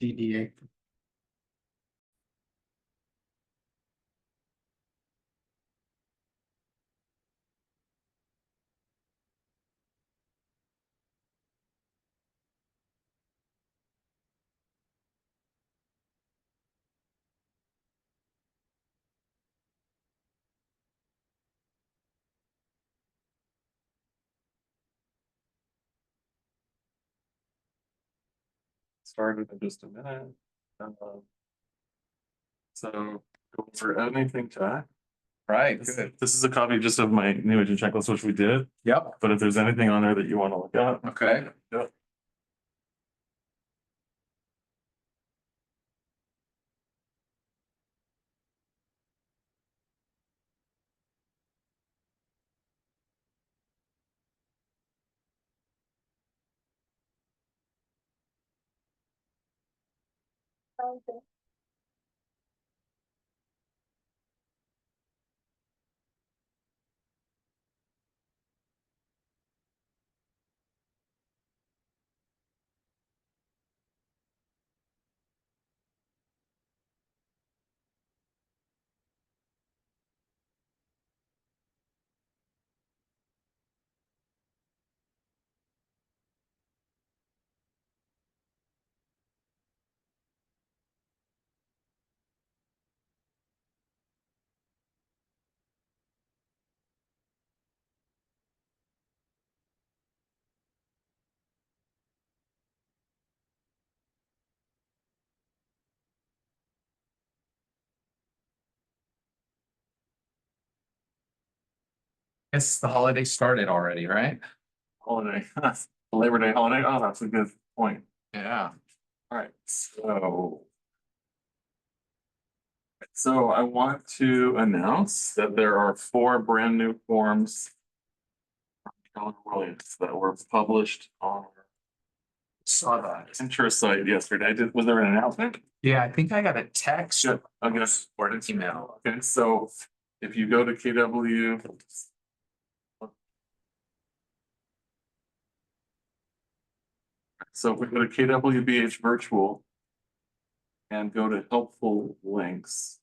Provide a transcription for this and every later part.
DDA. Started in just a minute. So go over anything to add. Right, This good. this is a copy just of my new agent checklist, which we did, Yep, but if there's anything on there that you want to look at. okay. Yep. Guess the holiday started already, right? Holiday, Labor Day holiday. Oh, that's a good point. Yeah. All right, so I want to announce that there are 4 brand new forms from Keller Williams that were published on our Saw that. interest site yesterday. Was there an announcement? Yeah, I think I got a text Good. Okay. or an email. Okay, so if you go to KW. So if we go to KWBH virtual. And go to helpful links.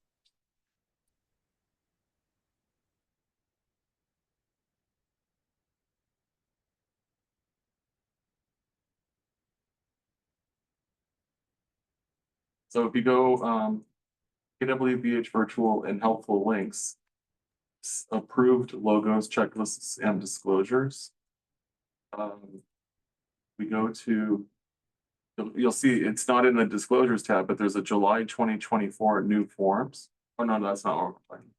So if you go KWBH virtual and helpful links. Approved logos, checklists, and disclosures. We go to. You'll see it's not in the disclosures tab, but there's a July 2024 new forms. Oh, no, that's not what we're playing.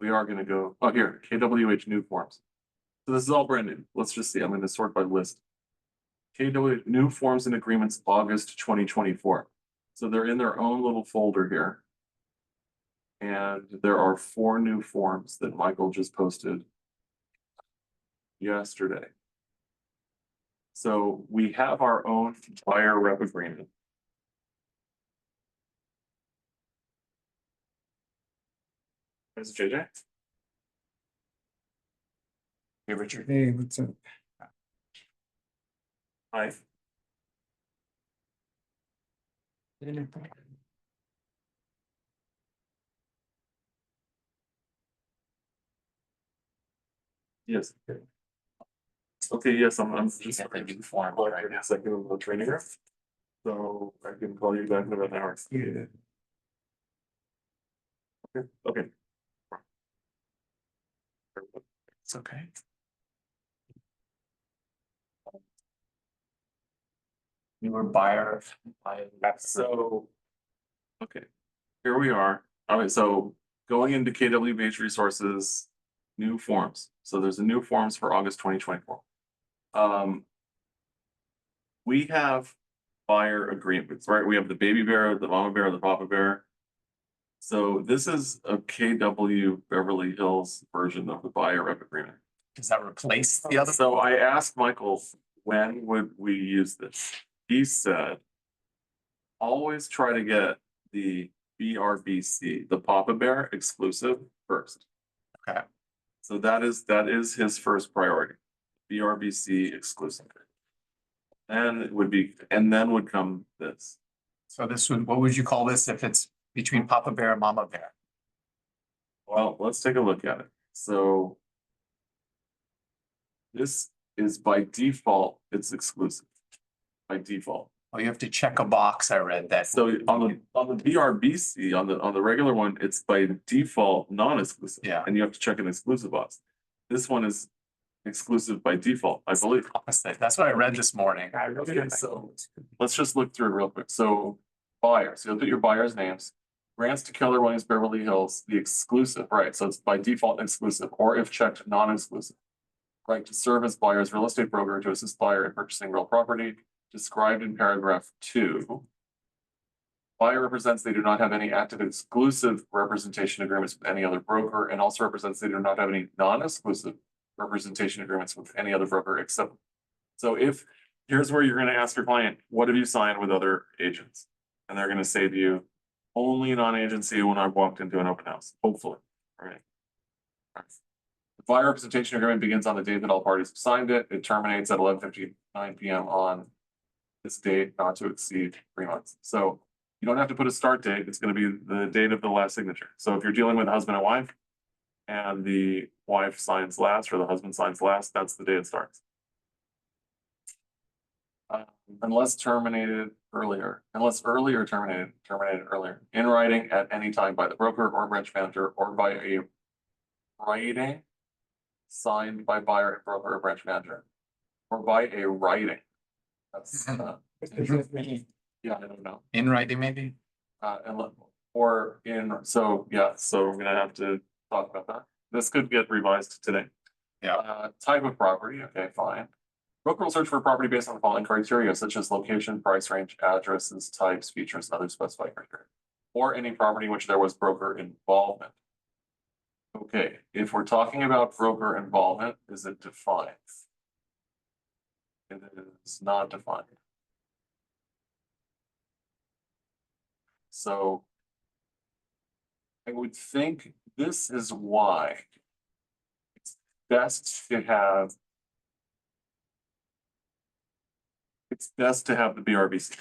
We are gonna go, oh, here, KWH new forms. So this is all brand new. Let's just see, I'm gonna sort by list. KW new forms and agreements, August 2024. So they're in their own little folder here. And there are 4 new forms that Michael just posted yesterday. So we have our own buyer rep agreement. Is JJ? Hey, Richard. Hey, what's up? Hi. Yes. Okay, yes, I'm just At the new form, right right? now, second of the training room. So I can call you back in about an hour. Yeah. Okay. It's okay. You were buyer. So. Okay, here we are. All right, so going into KWBH resources, new forms. So there's a new forms for August 2024. We have buyer agreements, right? We have the baby bear, the mama bear, the papa bear. So this is a KW Beverly Hills version of the buyer rep agreement. Does that replace the other? So I asked Michael, when would we use this? He said, always try to get the BRBC, the Papa Bear exclusive first. Okay. So that is his first priority, BRBC exclusive. And it would be, and then would come this. So this would, what would you call this if it's between Papa Bear and Mama Bear? Well, let's take a look at it. So this is by default, it's exclusive. By default. Oh, you have to check a box, I read that. So on the BRBC, on the regular one, it's by default non-exclusive. Yeah. And you have to check an exclusive box. This one is exclusive by default, I believe. Opposite. That's what I read this morning. Okay, so let's just look through it real quick. So buyers, you'll put your buyers' names. Grants to Keller Williams Beverly Hills, the exclusive, right? So it's by default exclusive, or if checked, non-exclusive. Right to serve as buyer's real estate broker to assist buyer in purchasing real property, described in paragraph 2. Buyer represents they do not have any active exclusive representation agreements with any other broker, and also represents they do not have any non-exclusive representation agreements with any other broker except. So if, here's where you're gonna ask your client, what have you signed with other agents? And they're gonna say to you, only non-agency when I've walked into an open house, hopefully, right? The buyer representation agreement begins on the date that all parties have signed it. It terminates at 11:59 p.m. on this date, not to exceed 3 months. So you don't have to put a start date. It's going to be the date of the last signature. So if you're dealing with a husband and wife, and the wife signs last or the husband signs last, that's the day it starts. Unless terminated earlier, unless earlier terminated earlier, in writing at any time by the broker or branch manager or by a writing signed by buyer and broker or branch manager, or by a writing. That's, yeah, I don't know. In writing, maybe? Or in, so, yeah, so we're gonna have to talk about that. This could get revised today. Yeah. Type of property, okay, fine. Broker will search for property based on the following criteria, such as location, price range, addresses, types, features, and other specified criteria. Or any property in which there was broker involvement. Okay, if we're talking about broker involvement, is it defined? It is not defined. So I would think this is why it's best to have the BRBC.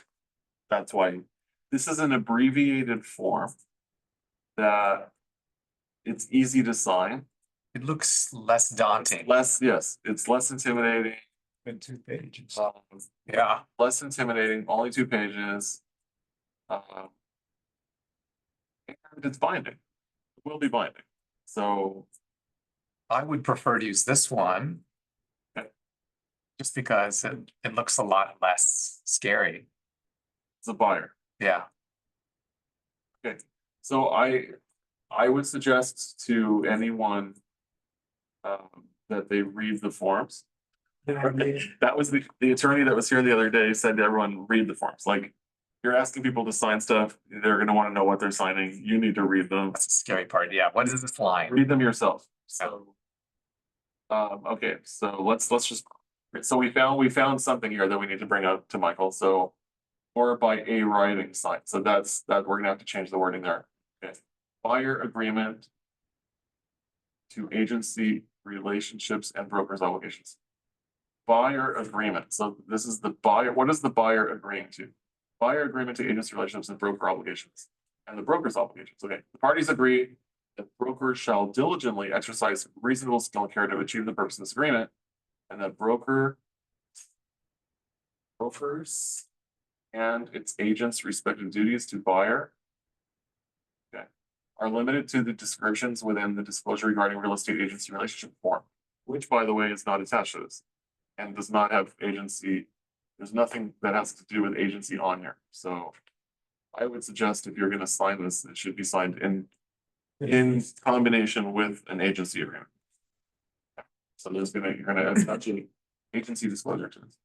That's why this is an abbreviated form that it's easy to sign. It looks less daunting. Yes, it's less intimidating. Than 2 pages. um, Yeah. Less intimidating, only 2 pages. And it's binding. It will be binding. So I would prefer to use this one. Okay. Just because it looks a lot less scary. it's a buyer. Yeah. Okay, so I would suggest to anyone that they read the forms. That was the attorney that was here the other day said to everyone, read the forms. Like, you're asking people to sign stuff, they're gonna wanna know what they're signing. You need to read them. That's the scary part. Yeah. What is this line? Read them yourself. So. Okay, so let's just, so we found something here that we need to bring up to Michael, so. Or by a writing sign, so that we're gonna have to change the wording there. Okay, buyer agreement. To agency relationships and brokers obligations. Buyer agreement, so this is the buyer, what is the buyer agreeing to? Buyer agreement to agency relationships and broker obligations. And the broker's obligations, okay, the parties agree that brokers shall diligently exercise reasonable skill and care to achieve the purpose of this agreement. And that brokers and its agents' respective duties to buyer. Okay, are limited to the descriptions within the disclosure regarding real estate agency relationship form, which, by the way, is not attached to this and does not have agency. There's nothing that has to do with agency on here. So I would suggest if you're going to sign this, it should be signed in combination with an agency agreement. So you're gonna attach an agency disclosure to this.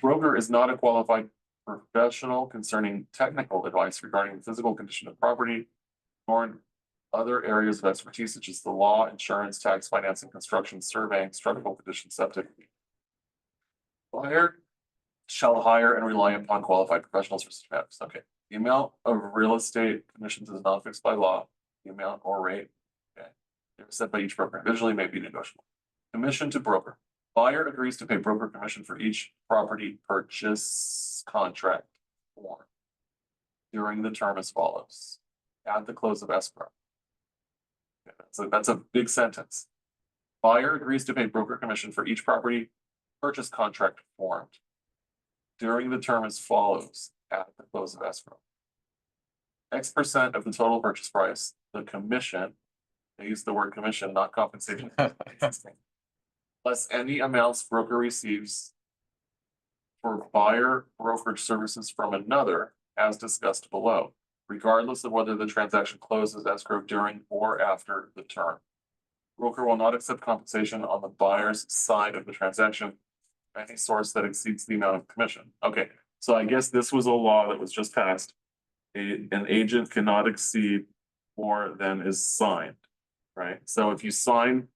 Broker is not a qualified professional concerning technical advice regarding the physical condition of property or in other areas of expertise such as the law, insurance, tax, financing, construction, surveying, structural conditions, septic. Buyer shall hire and rely upon qualified professionals for such matters. Okay, the amount of real estate commissions is not fixed by law. The amount or rate, okay, they're set by each broker. Individually may be negotiable. Commission to broker. Buyer agrees to pay broker commission for each property purchase contract form. during the term as follows, at the close of escrow. So that's a big sentence. Buyer agrees to pay broker commission for each property purchase contract formed during the term as follows, at the close of escrow. X% of the total purchase price, the commission, I use the word commission, not compensation, less any amounts broker receives for buyer brokerage services from another, as discussed below, regardless of whether the transaction closes escrow during or after the term. Broker will not accept compensation on the buyer's side of the transaction, any source that exceeds the amount of commission. Okay, so I guess this was a law that was just passed. An agent cannot exceed more than is signed, right? So if you sign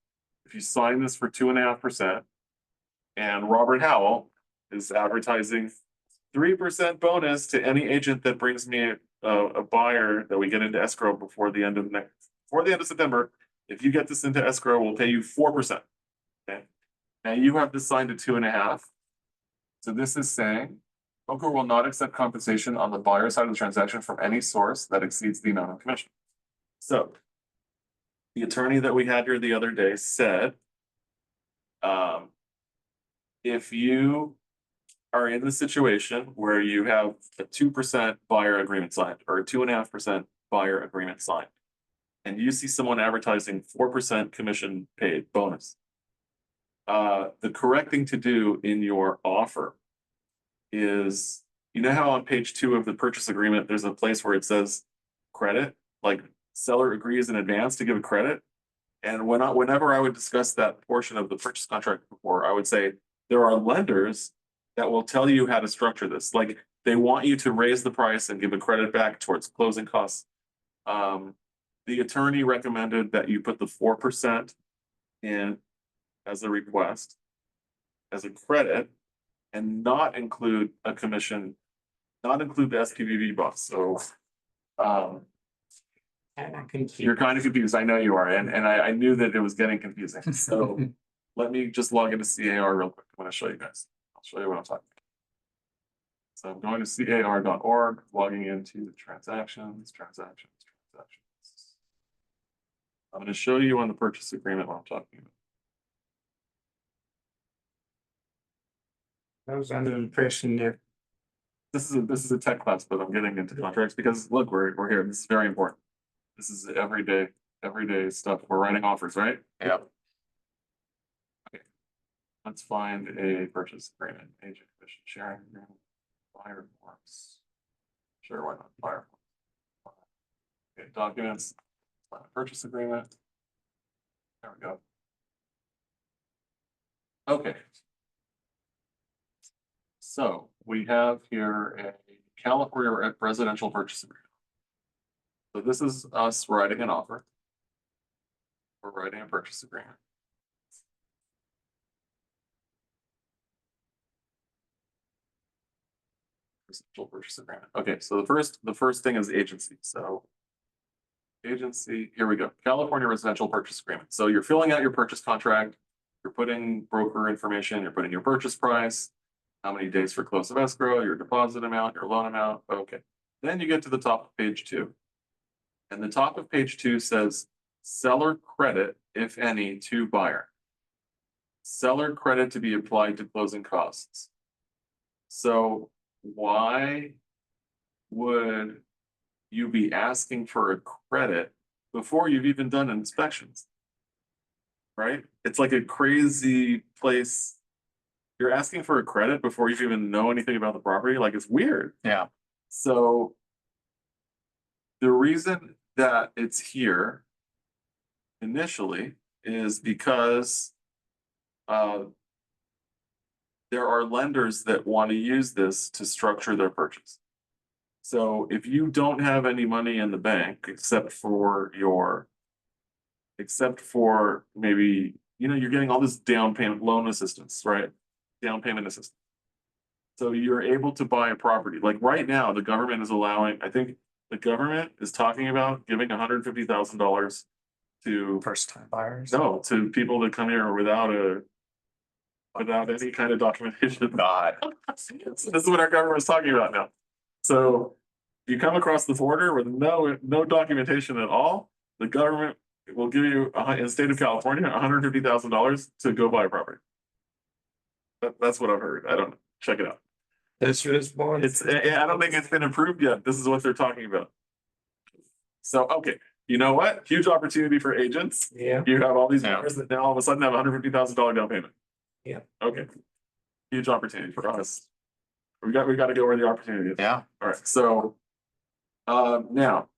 this for 2.5%, and Robert Howell is advertising 3% bonus to any agent that brings me a buyer that we get into escrow before the end of September. If you get this into escrow, we'll pay you 4%. Okay. Now you have this signed at 2.5. So this is saying broker will not accept compensation on the buyer side of the transaction from any source that exceeds the amount of commission. So the attorney that we had here the other day said, if you are in the situation where you have a 2% buyer agreement signed or a 2.5% buyer agreement signed, and you see someone advertising 4% commission paid bonus, the correct thing to do in your offer is, you know how on page 2 of the purchase agreement, there's a place where it says credit, like seller agrees in advance to give a credit. And whenever I would discuss that portion of the purchase contract before, I would say there are lenders that will tell you how to structure this. Like they want you to raise the price and give a credit back towards closing costs. The attorney recommended that you put the 4% in as a request, as a credit, and not include a commission, not include the SPVB box. So you're kind of confused. I know you are, and I knew that it was getting confusing. So let me just log into CAR real quick. I'm going to show you guys. I'll show you what I'm talking about. So I'm going to car.org, logging into transactions. I'm going to show you on the purchase agreement what I'm talking about. I was under the impression that This is a tech class, but I'm getting into contracts because look, we're here. This is very important. This is everyday stuff. We're writing offers, right? Yep. Okay. Let's find a purchase agreement, agent commission sharing agreement, buyer forms. Sure, why not buyer forms? Okay, documents, find a purchase agreement. There we go. Okay. So we have here a California residential purchase agreement. So this is us writing an offer. We're writing a purchase agreement. Residential purchase agreement. Okay, so the first thing is agency. So agency, here we go. California residential purchase agreement. So you're filling out your purchase contract, you're putting broker information, you're putting your purchase price, how many days for close of escrow, your deposit amount, your loan amount. Okay. Then you get to the top of page 2. And the top of page 2 says seller credit, if any, to buyer. Seller credit to be applied to closing costs. So why would you be asking for a credit before you've even done inspections? Right? It's like a crazy place. You're asking for a credit before you even know anything about the property. Like it's weird. Yeah. So the reason that it's here initially is because there are lenders that want to use this to structure their purchase. So if you don't have any money in the bank except for maybe, you know, you're getting all this down payment loan assistance, right? Down payment assistance. So you're able to buy a property. Like right now, the government is allowing, I think the government is talking about giving $150,000 to First time buyers. no, to people that come here without any kind of documentation. God. This is what our government is talking about now. So you come across the border with no documentation at all, the government will give you, in the state of California, $150,000 to go buy a property. That's what I've heard. I don't know. Check it out. That's this bond. I don't think it's been approved yet. This is what they're talking about. So, okay, you know what? Huge opportunity for agents. Yeah, You have all these Yeah. buyers that now all of a sudden have $150,000 down payment. Yeah. Okay. Huge opportunity for us. We got to go where the opportunity is. Yeah, All right, so. Now,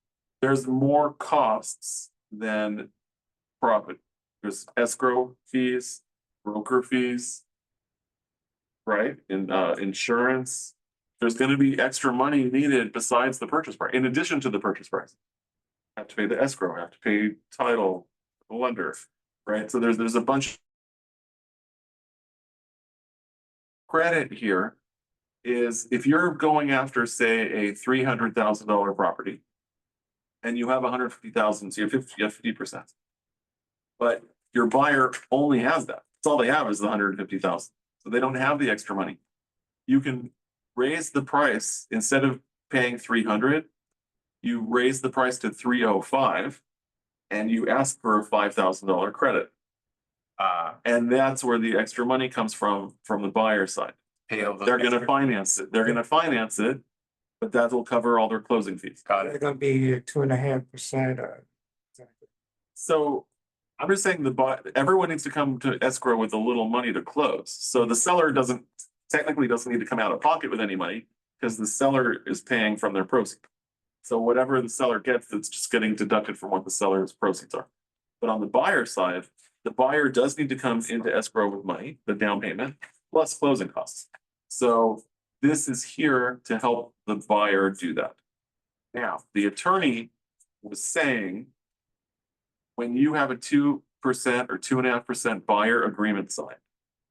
there's more costs than profit. There's escrow fees, broker fees. Right, and insurance. There's gonna be extra money needed besides the purchase price, in addition to the purchase price. Have to pay the escrow, have to pay title, the lender, right? So there's a bunch. Credit here is if you're going after, say, a $300,000 property. And you have 150,000, so you have 50%. But your buyer only has that. That's all they have is the 150,000. So they don't have the extra money. You can raise the price instead of paying 300, you raise the price to 305 and you ask for a $5,000 credit. And that's where the extra money comes from the buyer side. pay over. They're gonna finance it. They're gonna finance it, but that will cover all their closing fees. Got they're it. gonna be 2.5%. So I'm just saying everyone needs to come to escrow with a little money to close. So the seller technically doesn't need to come out of pocket with any money because the seller is paying from their proceeds. So whatever the seller gets, it's just getting deducted from what the seller's proceeds are. But on the buyer side, the buyer does need to come into escrow with money, the down payment, plus closing costs. So this is here to help the buyer do that. Now, the attorney was saying, when you have a 2% or 2.5% buyer agreement signed,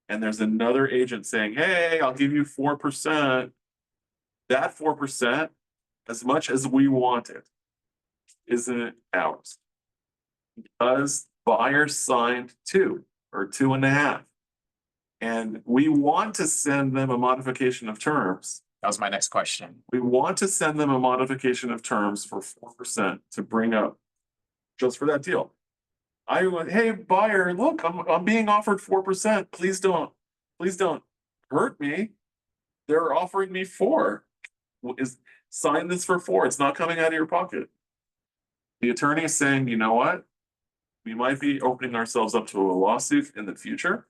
and there's another agent saying, hey, I'll give you 4%, that 4%, as much as we want it, isn't ours. Because buyer signed 2 or 2.5. And we want to send them a modification of terms. That was my next question. We want to send them a modification of terms for 4% to bring up just for that deal. I went, hey, buyer, look, I'm being offered 4%. Please don't hurt me. They're offering me 4. Sign this for 4. It's not coming out of your pocket. The attorney is saying, you know what? We might be opening ourselves up to a lawsuit in the future.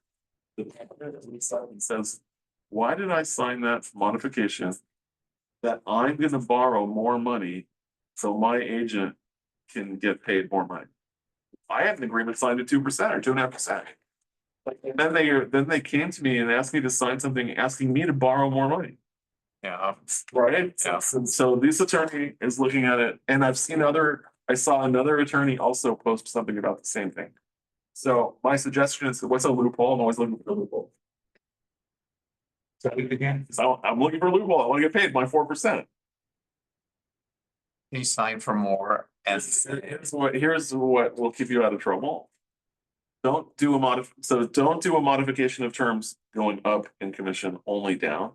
The partner says, why did I sign that modification that I'm going to borrow more money so my agent can get paid more money? I had an agreement signed at 2% or 2.5%. And then they came to me and asked me to sign something asking me to borrow more money. Yeah, Right? Yeah. And so this attorney is looking at it, and I saw another attorney also post something about the same thing. So my suggestion is, what's a loophole? I'm always looking for a loophole. So again, So I'm looking for a loophole. I want to get paid my 4%. you sign for more and Here's what will keep you out of trouble. Don't do a modification of terms going up in commission, only down.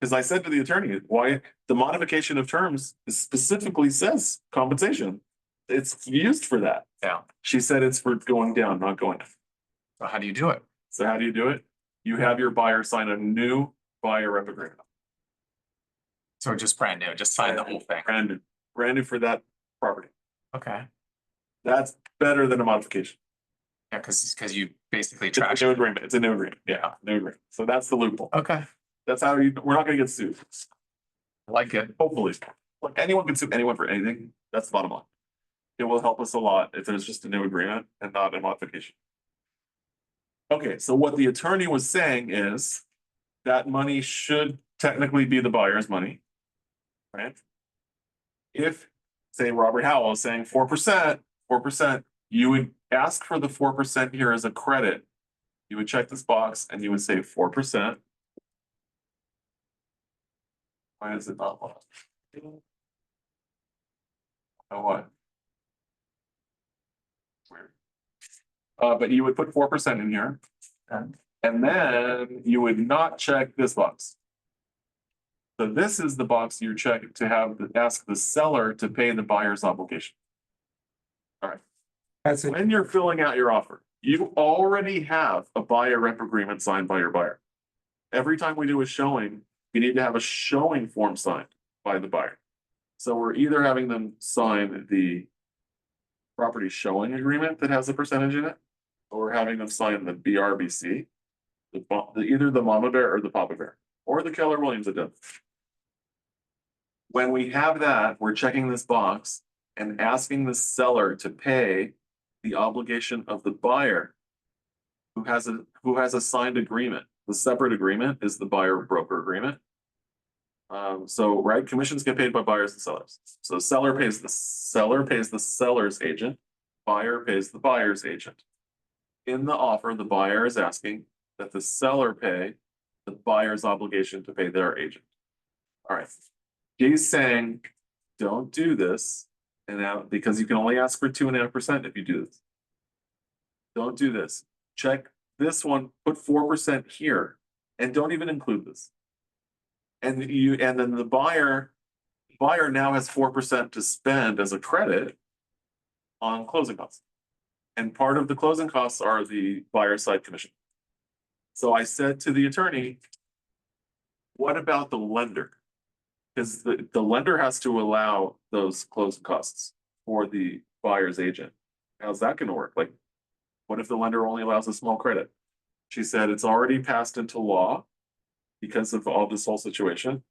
Because I said to the attorney, why the modification of terms specifically says compensation. It's used for that. Yeah. She said it's for going down, not going up. So how do you do it? So how do you do it? You have your buyer sign a new buyer rep agreement. So just brand new, just sign the whole thing. Brand new for that property. Okay. That's better than a modification. Yeah, because you basically It's a trash. new agreement. It's a new agreement. Yeah, new agreement. So that's the loophole. Okay, That's how we're not gonna get sued. I like it. Hopefully. Look, anyone can sue anyone for anything. That's the bottom line. It will help us a lot if there's just a new agreement and not a modification. Okay, so what the attorney was saying is that money should technically be the buyer's money. Right? If, say, Robert Howell is saying 4%, you would ask for the 4% here as a credit. You would check this box and you would say 4%. Why is it not? Oh, what? Weird. But you would put 4% in here. And then you would not check this box. So this is the box you check to have, ask the seller to pay the buyer's obligation. That's it. When you're filling out your offer, you already have a buyer rep agreement signed by your buyer. Every time we do a showing, you need to have a showing form signed by the buyer. So we're either having them sign the property showing agreement that has a percentage in it, or we're having them sign the BRBC, either the Mama Bear or the Papa Bear, or the Keller Williams addendum. When we have that, we're checking this box and asking the seller to pay the obligation of the buyer who has a signed agreement. The separate agreement is the buyer broker agreement. So, right, commissions get paid by buyers and sellers. So seller pays the seller's agent, buyer pays the buyer's agent. In the offer, the buyer is asking that the seller pay the buyer's obligation to pay their agent. All right. He's saying, don't do this, and now because you can only ask for 2.5% if you do this. Don't do this. Check this one, put 4% here, and don't even include this. And then the buyer now has 4% to spend as a credit on closing costs. And part of the closing costs are the buyer side commission. So I said to the attorney, what about the lender? Because the lender has to allow those closing costs for the buyer's agent. How's that going to work? Like, what if the lender only allows a small credit? She said it's already passed into law because of all this whole situation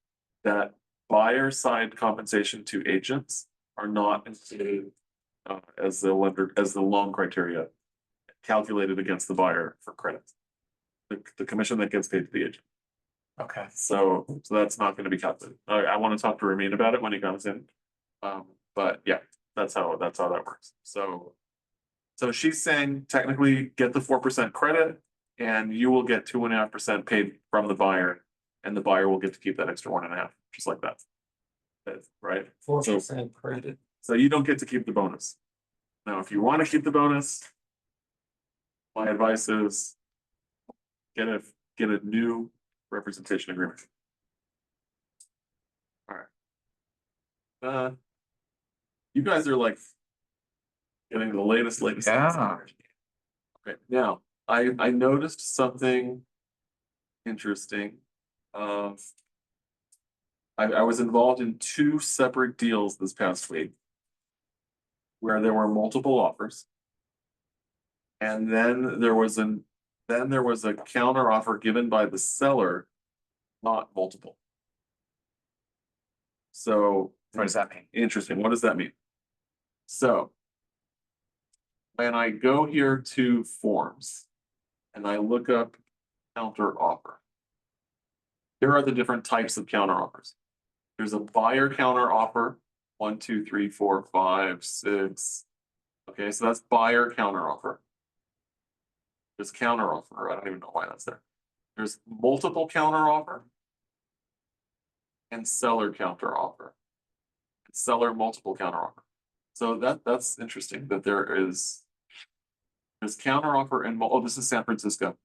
that buyer side compensation to agents are not included as the loan criteria calculated against the buyer for credit. The commission that gets paid to the agent. Okay. So that's not going to be calculated. I want to talk to Ramin about it when he comes in. But yeah, that's how that works. So she's saying technically get the 4% credit and you will get 2.5% paid from the buyer, and the buyer will get to keep that extra 1.5, just like that. Right? 4% credit. So you don't get to keep the bonus. Now, if you want to keep the bonus, my advice is get a new representation agreement. All right. You guys are like getting the latest. Yeah. Okay. Now, I noticed something interesting. I was involved in 2 separate deals this past week where there were multiple offers. And then there was a counter offer given by the seller, not multiple. So What does that mean? interesting. What does that mean? So when I go here to forms and I look up counter offer, here are the different types of counter offers. There's a buyer counter offer, 1, 2, 3, 4, 5, 6. Okay, so that's buyer counter offer. There's counter offer. I don't even know why that's there. There's multiple counter offer and seller counter offer. Seller multiple counter offer. So that's interesting that there's counter offer and this is San Francisco.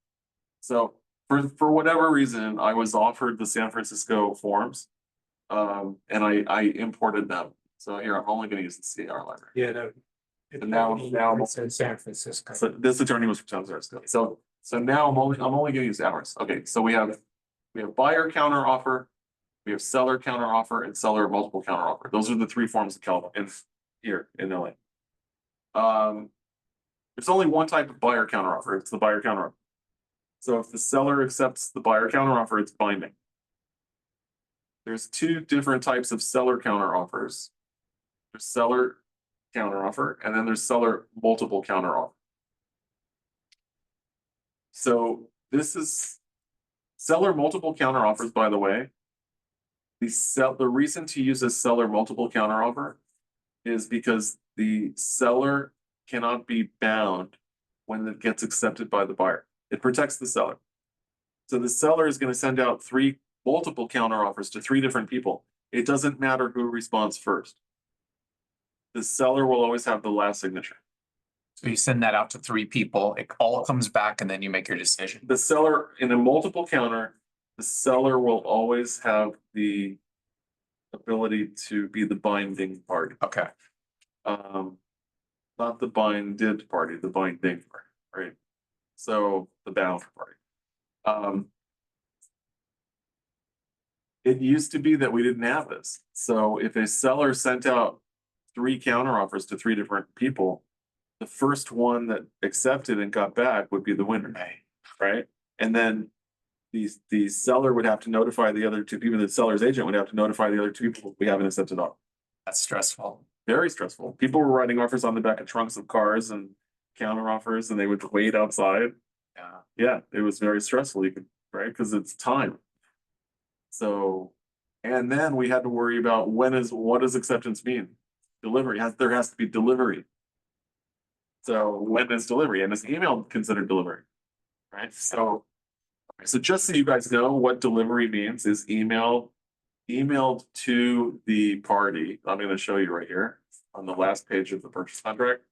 So for whatever reason, I was offered the San Francisco forms, and I imported them. So here I'm only going to use the CR library. Yeah. And now It's in San Francisco. So this attorney was from San Francisco. So now I'm only going to use ours. Okay, so we have buyer counter offer, we have seller counter offer, and seller multiple counter offer. Those are the 3 forms of California here in LA. There's only one type of buyer counter offer. It's the buyer counter offer. So if the seller accepts the buyer counter offer, it's binding. There's 2 different types of seller counter offers. There's seller counter offer, and then there's seller multiple counter offer. So this is seller multiple counter offers, by the way. The reason to use a seller multiple counter offer is because the seller cannot be bound when it gets accepted by the buyer. It protects the seller. So the seller is going to send out 3 multiple counter offers to 3 different people. It doesn't matter who responds first. The seller will always have the last signature. So you send that out to 3 people, it all comes back and then you make your decision. The seller in a multiple counter, the seller will always have the ability to be the binding party. Okay, Not the binded party, the binding party, right? So the bound party. It used to be that we didn't have this. So if a seller sent out 3 counteroffers to 3 different people, the first one that accepted and got back would be the winner, right, right? And then the seller would have to notify the other 2 people, the seller's agent would have to notify the other 2 people we haven't accepted offer. that's stressful. Very stressful. People were writing offers on the back of trunks of cars and counter offers, and they would wait outside. Yeah, Yeah, it was very stressful, you could, right? Because it's time. So, and then we had to worry about what does acceptance mean? Delivery there has to be delivery. So when is delivery? And is email considered delivery? Right? So just so you guys know what delivery means is emailed to the party. I'm going to show you right here on the last page of the purchase contract.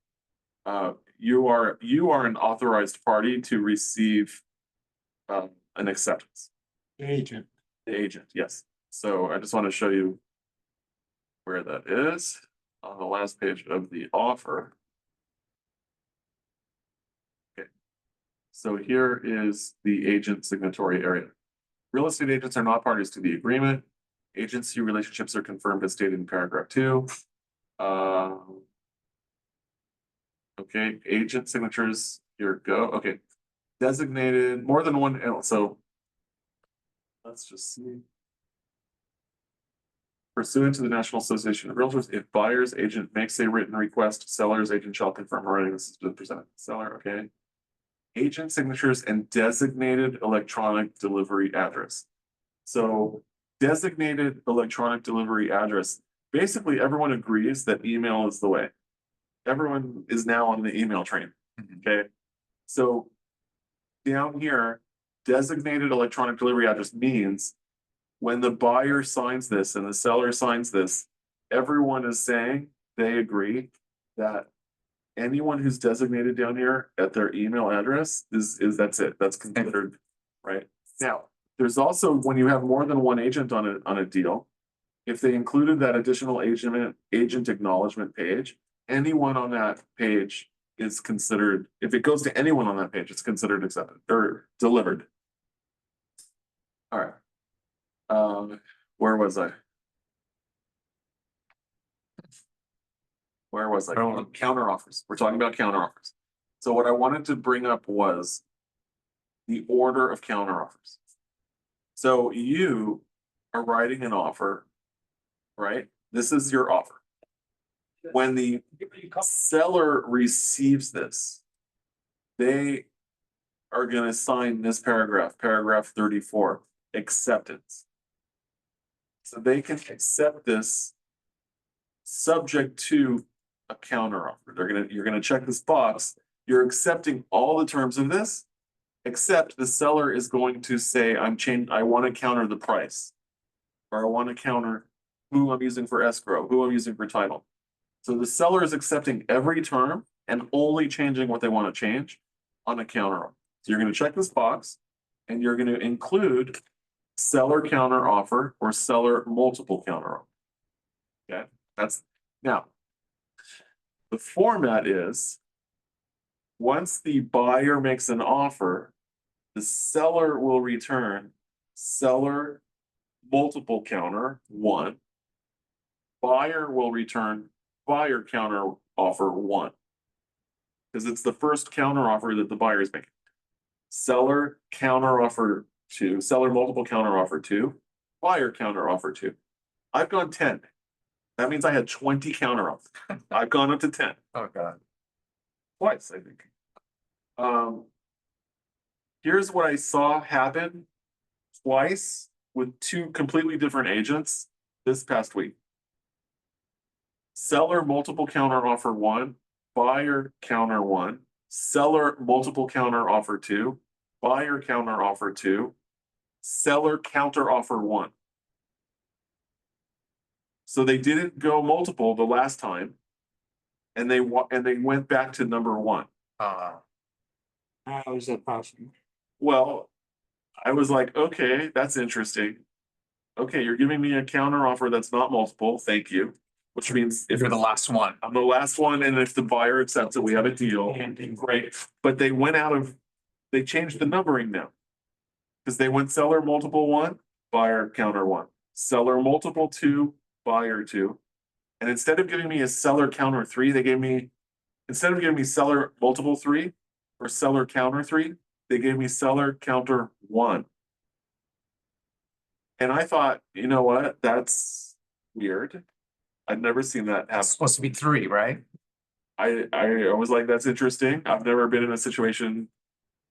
You are an authorized party to receive an acceptance. Agent. The agent, yes. So I just want to show you where that is on the last page of the offer. Okay. So here is the agent signatory area. Real estate agents are not parties to the agreement. Agency relationships are confirmed as stated in paragraph 2. Okay, agent signatures, here go. Okay. Designated more than one, so let's just see. Pursuant to the National Association of Realtors, if buyer's agent makes a written request, seller's agent shall confirm writing this has been presented to the seller, okay? Agent signatures and designated electronic delivery address. So designated electronic delivery address, basically everyone agrees that email is the way. Everyone is now on the email train, okay? So down here, designated electronic delivery address means when the buyer signs this and the seller signs this, everyone is saying they agree that anyone who's designated down here at their email address is that's it. That's considered, right? Now, there's also when you have more than one agent on a deal, if they included that additional agent acknowledgement page, anyone on that page is considered, if it goes to anyone on that page, it's considered accepted or delivered. All right. Where was I? Where was I? Counter offers. We're talking about counter offers. So what I wanted to bring up was the order of counter offers. So you are writing an offer, right? This is your offer. When the seller receives this, they are going to sign this paragraph, paragraph 34, acceptance. So they can accept this subject to a counter offer. You're gonna check this box. You're accepting all the terms of this, except the seller is going to say, I want to counter the price. Or I want to counter who I'm using for escrow, who I'm using for title. So the seller is accepting every term and only changing what they want to change on a counter offer. So you're going to check this box and you're going to include seller counter offer or seller multiple counter offer. Okay, that's now the format is once the buyer makes an offer, the seller will return seller multiple counter 1. Buyer will return buyer counter offer 1. Because it's the first counter offer that the buyer is making. Seller counter offer 2, seller multiple counter offer 2, buyer counter offer 2. I've gone 10. That means I had 20 counter offers. I've gone up to 10. oh god, Twice, I think. Here's what I saw happen twice with 2 completely different agents this past week. Seller multiple counter offer 1, buyer counter 1, seller multiple counter offer 2, buyer counter offer 2, seller counter offer 1. So they didn't go multiple the last time, and they went back to number 1. How is that possible? Well, I was like, okay, that's interesting. Okay, you're giving me a counter offer that's not multiple, thank you. Which means If you're the last one. I'm the last one, and if the buyer accepts it, we have a deal. Great, but they changed the numbering now. Because they went seller multiple one, buyer counter one, seller multiple two, buyer two. And instead of giving me a seller counter three, instead of giving me seller multiple three or seller counter three, they gave me seller counter one. And I thought, you know what, that's weird. I've never seen that happen. It's supposed to be 3, right? I was like, that's interesting. I've never been in a situation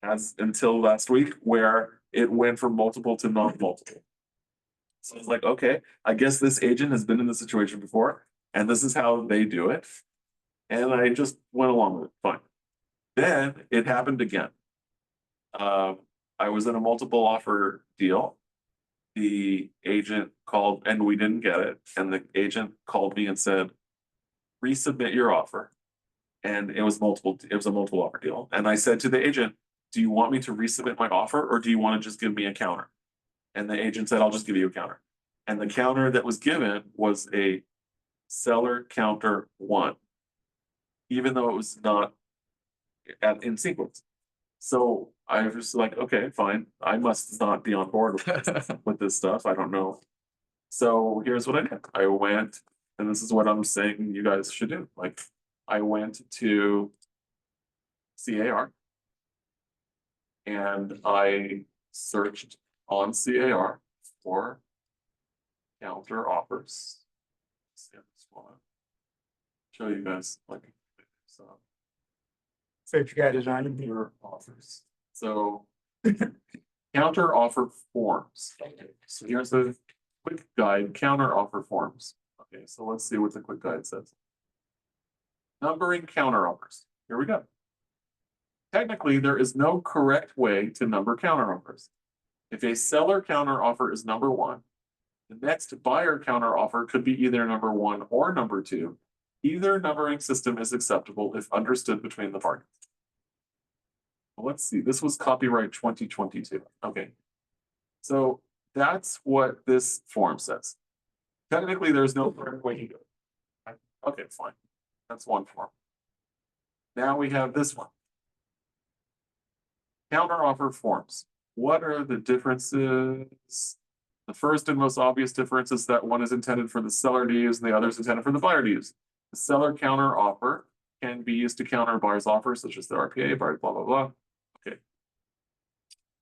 as until last week where it went from multiple to non-multiple. So I was like, okay, I guess this agent has been in this situation before, and this is how they do it. And I just went along with it, fine. Then it happened again. I was in a multiple offer deal. The agent called and we didn't get it. And the agent called me and said, resubmit your offer. And it was a multiple offer deal. And I said to the agent, do you want me to resubmit my offer or do you want to just give me a counter? And the agent said, I'll just give you a counter. And the counter that was given was a seller counter one, even though it was not in sequence. So I was just like, okay, fine. I must not be on board with this stuff. I don't know. So here's what I did. I went, and this is what I'm saying you guys should do. Like, I went to CAR and I searched on CAR for counter offers. Show you guys like so. Search guide is on here. Counter offers. So counter offer forms. Okay, so here's a quick guide, counter offer forms. Okay, so let's see what the quick guide says. Numbering counter offers. Here we go. Technically, there is no correct way to number counter offers. If a seller counter offer is number one, the next buyer counter offer could be either number one or number two. Either numbering system is acceptable if understood between the parties. Let's see, this was copyright 2022. Okay. So that's what this form says. Technically, there's no correct way to do it. Okay, fine. That's one form. Now we have this one. Counteroffer forms. What are the differences? The first and most obvious difference is that one is intended for the seller to use and the other is intended for the buyer to use. The seller counteroffer can be used to counter a buyer's offer, such as the RPA, buyer, blah, blah, blah. Okay.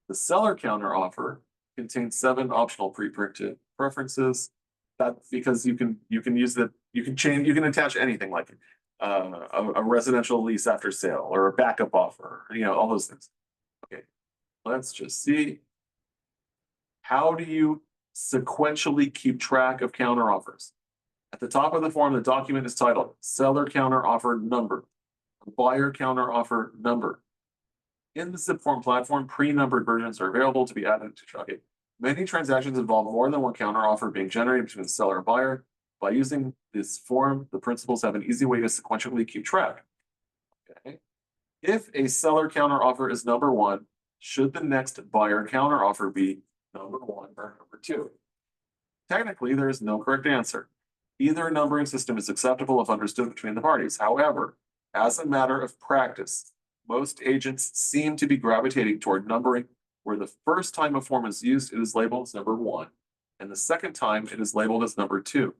The seller counteroffer contains 7 optional pre-printed preferences. That's because you can use that, you can attach anything like a residential lease after sale or a backup offer, all those things. Okay, let's just see. How do you sequentially keep track of counteroffers? At the top of the form, the document is titled Seller Counteroffer Number, Buyer Counteroffer Number. In the zip form platform, pre-numbered versions are available to be added to Shopify. Many transactions involve more than one counteroffer being generated between the seller and buyer. By using this form, the principals have an easy way to sequentially keep track. Okay. If a seller counteroffer is number one, should the next buyer counteroffer be number one or number two? Technically, there is no correct answer. Either numbering system is acceptable if understood between the parties. However, as a matter of practice, most agents seem to be gravitating toward numbering where the first time a form is used, it is labeled as number one, and the second time it is labeled as number two.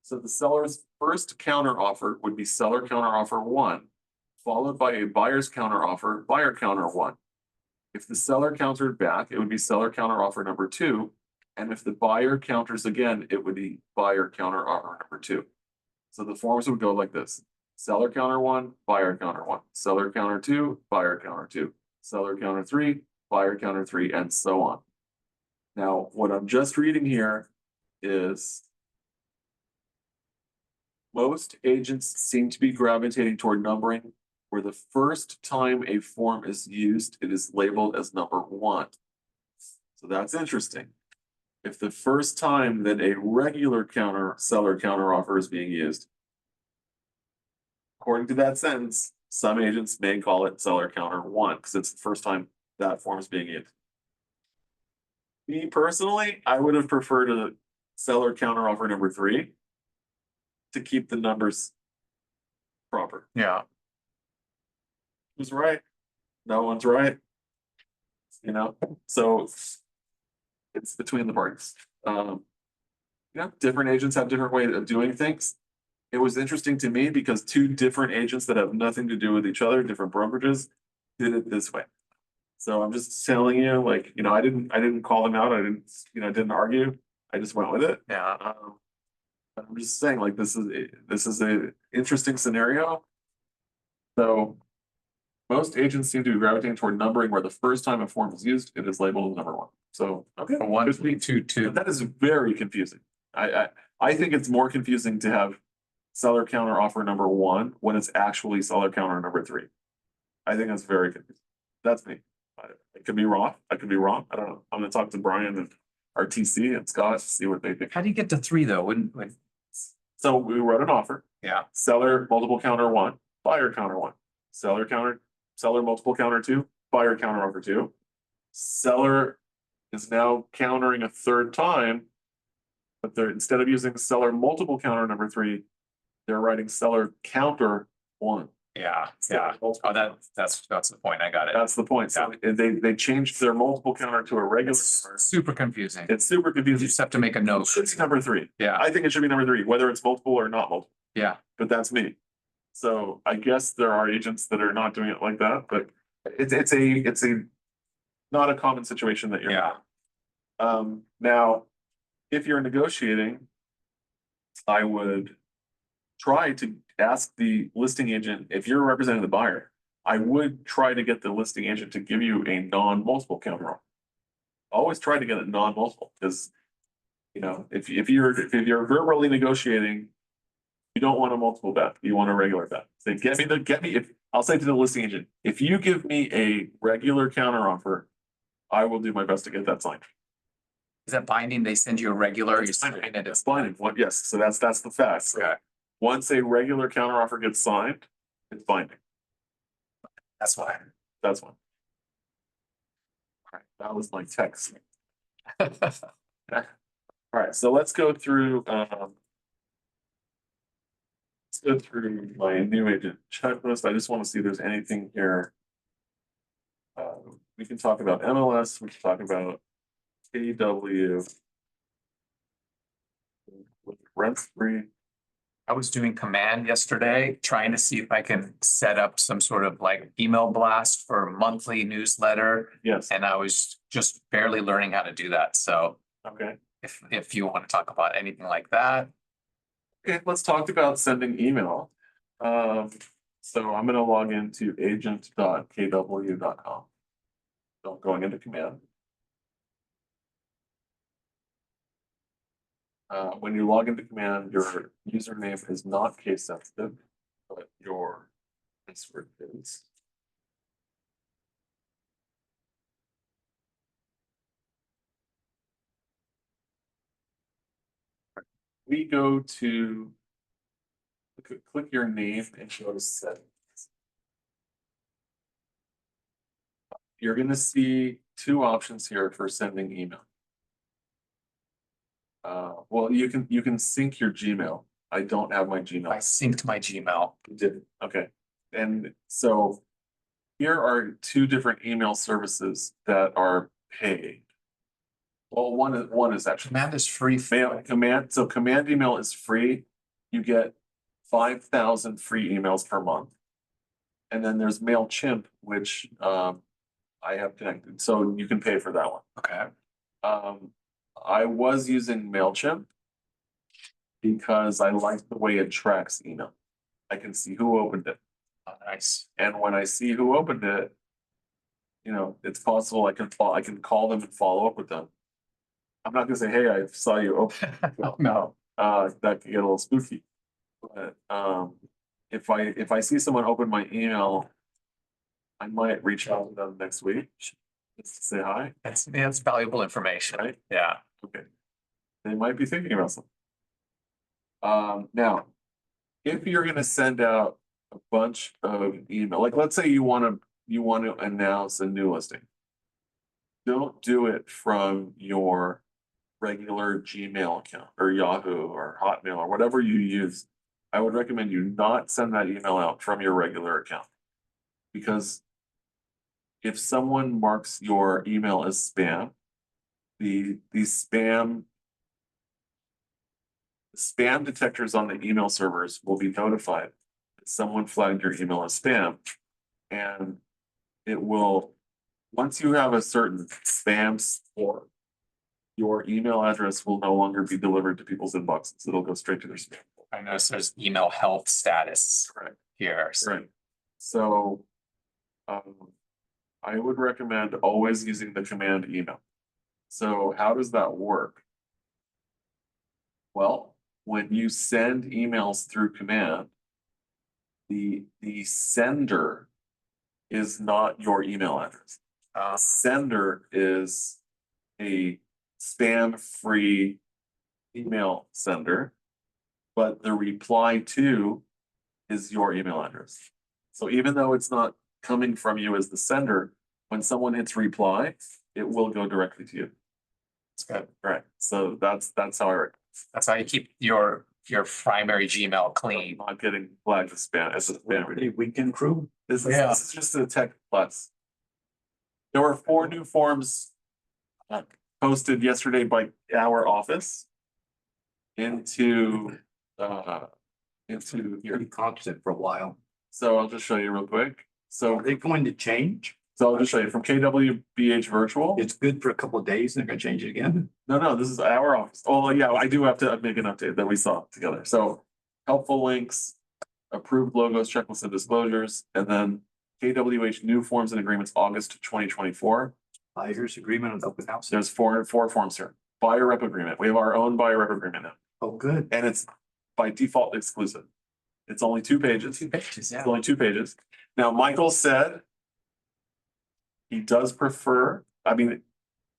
So the seller's first counteroffer would be seller counteroffer one, followed by a buyer's counteroffer, buyer counter one. If the seller countered back, it would be seller counteroffer number two, and if the buyer counters again, it would be buyer counteroffer number two. So the forms would go like this. Seller counter one, buyer counter one, seller counter two, buyer counter two, seller counter three, buyer counter three, and so on. Now, what I'm just reading here is most agents seem to be gravitating toward numbering where the first time a form is used, it is labeled as number one. So that's interesting. If the first time that a regular seller counteroffer is being used, according to that sentence, some agents may call it seller counter one because it's the first time that form is being used. Me personally, I would have preferred a seller counter offer number 3 to keep the numbers proper. Yeah, Who's right? No one's right. You know, so it's between the parties. Different agents have different ways of doing things. It was interesting to me because 2 different agents that have nothing to do with each other, different brokerages, did it this way. So I'm just telling you, like, I didn't call them out. I didn't argue. I just went with it. yeah. I'm just saying, like, this is a interesting scenario. So most agents seem to be gravitating toward numbering where the first time a form is used, it is labeled as number 1. So, okay. 1, good for you. 2, 2. That is very confusing. I think it's more confusing to have seller counter offer number 1 when it's actually seller counter number 3. I think that's very confusing. That's me. I could be wrong. I could be wrong. I don't know. I'm gonna talk to Brian and our TC and Scott, see what they think. How do you get to 3 though? When, So we wrote an offer. yeah, Seller multiple counter 1, buyer counter 1, seller multiple counter 2, buyer counter offer 2. Seller is now countering a 3rd time, but they're instead of using seller multiple counter number 3, they're writing seller counter 1. yeah, yeah. Oh, that's the point. I got it. That's the point. So they changed their multiple counter to a regular It's counter. super confusing. It's super You confusing. just have to make a note. Should be number 3. Yeah, I think it should be number 3, whether it's multiple or not multiple, yeah. but that's me. So I guess there are agents that are not doing it like that, but it's a not a common situation that you're in. Yeah. Now, if you're negotiating, I would try to ask the listing agent, if you're representing the buyer, I would try to get the listing agent to give you a non-multiple counter offer. Always try to get a non-multiple, because if you're verbally negotiating, you don't want a multiple bet, you want a regular bet. Say, if I'll say to the listing agent, if you give me a regular counter offer, I will do my best to get that signed. Is that binding? They send you a regular, you It's sign it. It's binding. What? Yes. So that's the fact. So Okay, once a regular counter offer gets signed, it's binding. that's why. That's one. All right. That was my text. All right. So let's go through. Let's go through my new agent checklist. I just want to see if there's anything here. We can talk about MLS. We can talk about KW. Rent free. I was doing command yesterday, trying to see if I can set up some sort of like email blast for a monthly newsletter. Yes. And I was just barely learning how to do that. So Okay. if you want to talk about anything like that, Okay. Let's talk about sending email. So I'm going to log into agent.kw.com. So I'm going into command. When you log into command, your username is not case sensitive, but your password is. We go to click your name and go to settings. You're going to see 2 options here for sending email. Well, you can sync your Gmail. I don't have my Gmail. I synced my Gmail. You did, okay. And so here are 2 different email services that are paid. Well, one is actually Command is free. so command email is free. You get 5,000 free emails per month. And then there's MailChimp, which I have connected, so you can pay for that one. Okay. I was using MailChimp because I like the way it tracks email. I can see who opened it. Oh, nice. And when I see who opened it, it's possible I can call them and follow up with them. I'm not gonna say, hey, I saw you open. No. That could get a little spooky. But if I see someone open my email, I might reach out to them next week just to say hi. That's valuable information. Right? Yeah. Okay. They might be thinking about something. Now, if you're gonna send out a bunch of email, like let's say you want to announce a new listing. don't do it from your regular Gmail account or Yahoo or Hotmail or whatever you use. I would recommend you not send that email out from your regular account. Because if someone marks your email as spam, the spam detectors on the email servers will be notified that someone flagged your email as spam. And it will, once you have a certain spam score, your email address will no longer be delivered to people's inboxes. It'll go straight to their spam. I noticed there's email health status Correct. here. So Right. So, I would recommend always using the command email. So how does that work? Well, when you send emails through command, the sender is not your email address. Sender is a spam-free email sender, but the reply to is your email address. So even though it's not coming from you as the sender, when someone hits reply, it will go directly to you. That's good. Right. So that's how I work. That's how you keep your primary Gmail clean. Not getting flagged as spam as a spam. The weekend crew. This Yeah. is just a tech plus. There were 4 new forms posted yesterday by our office into here. Pretty constant for a while. So I'll just show you real quick. Are they going to change? So I'll just show you from KWBH Virtual. It's good for a couple of days and they're gonna change it again. No, this is our office. Oh, yeah, I do have to make an update that we saw together. So helpful links, approved logos, checklists and disclosures, and then KWH new forms and agreements, August 2024. Buyer's agreement on open house. There's four forms here. Buyer rep agreement. We have our own buyer rep agreement now, Oh, good. and it's by default exclusive. It's only 2 pages. 2 pages, yeah. It's only 2 pages. Now, Michael said he does prefer, I mean,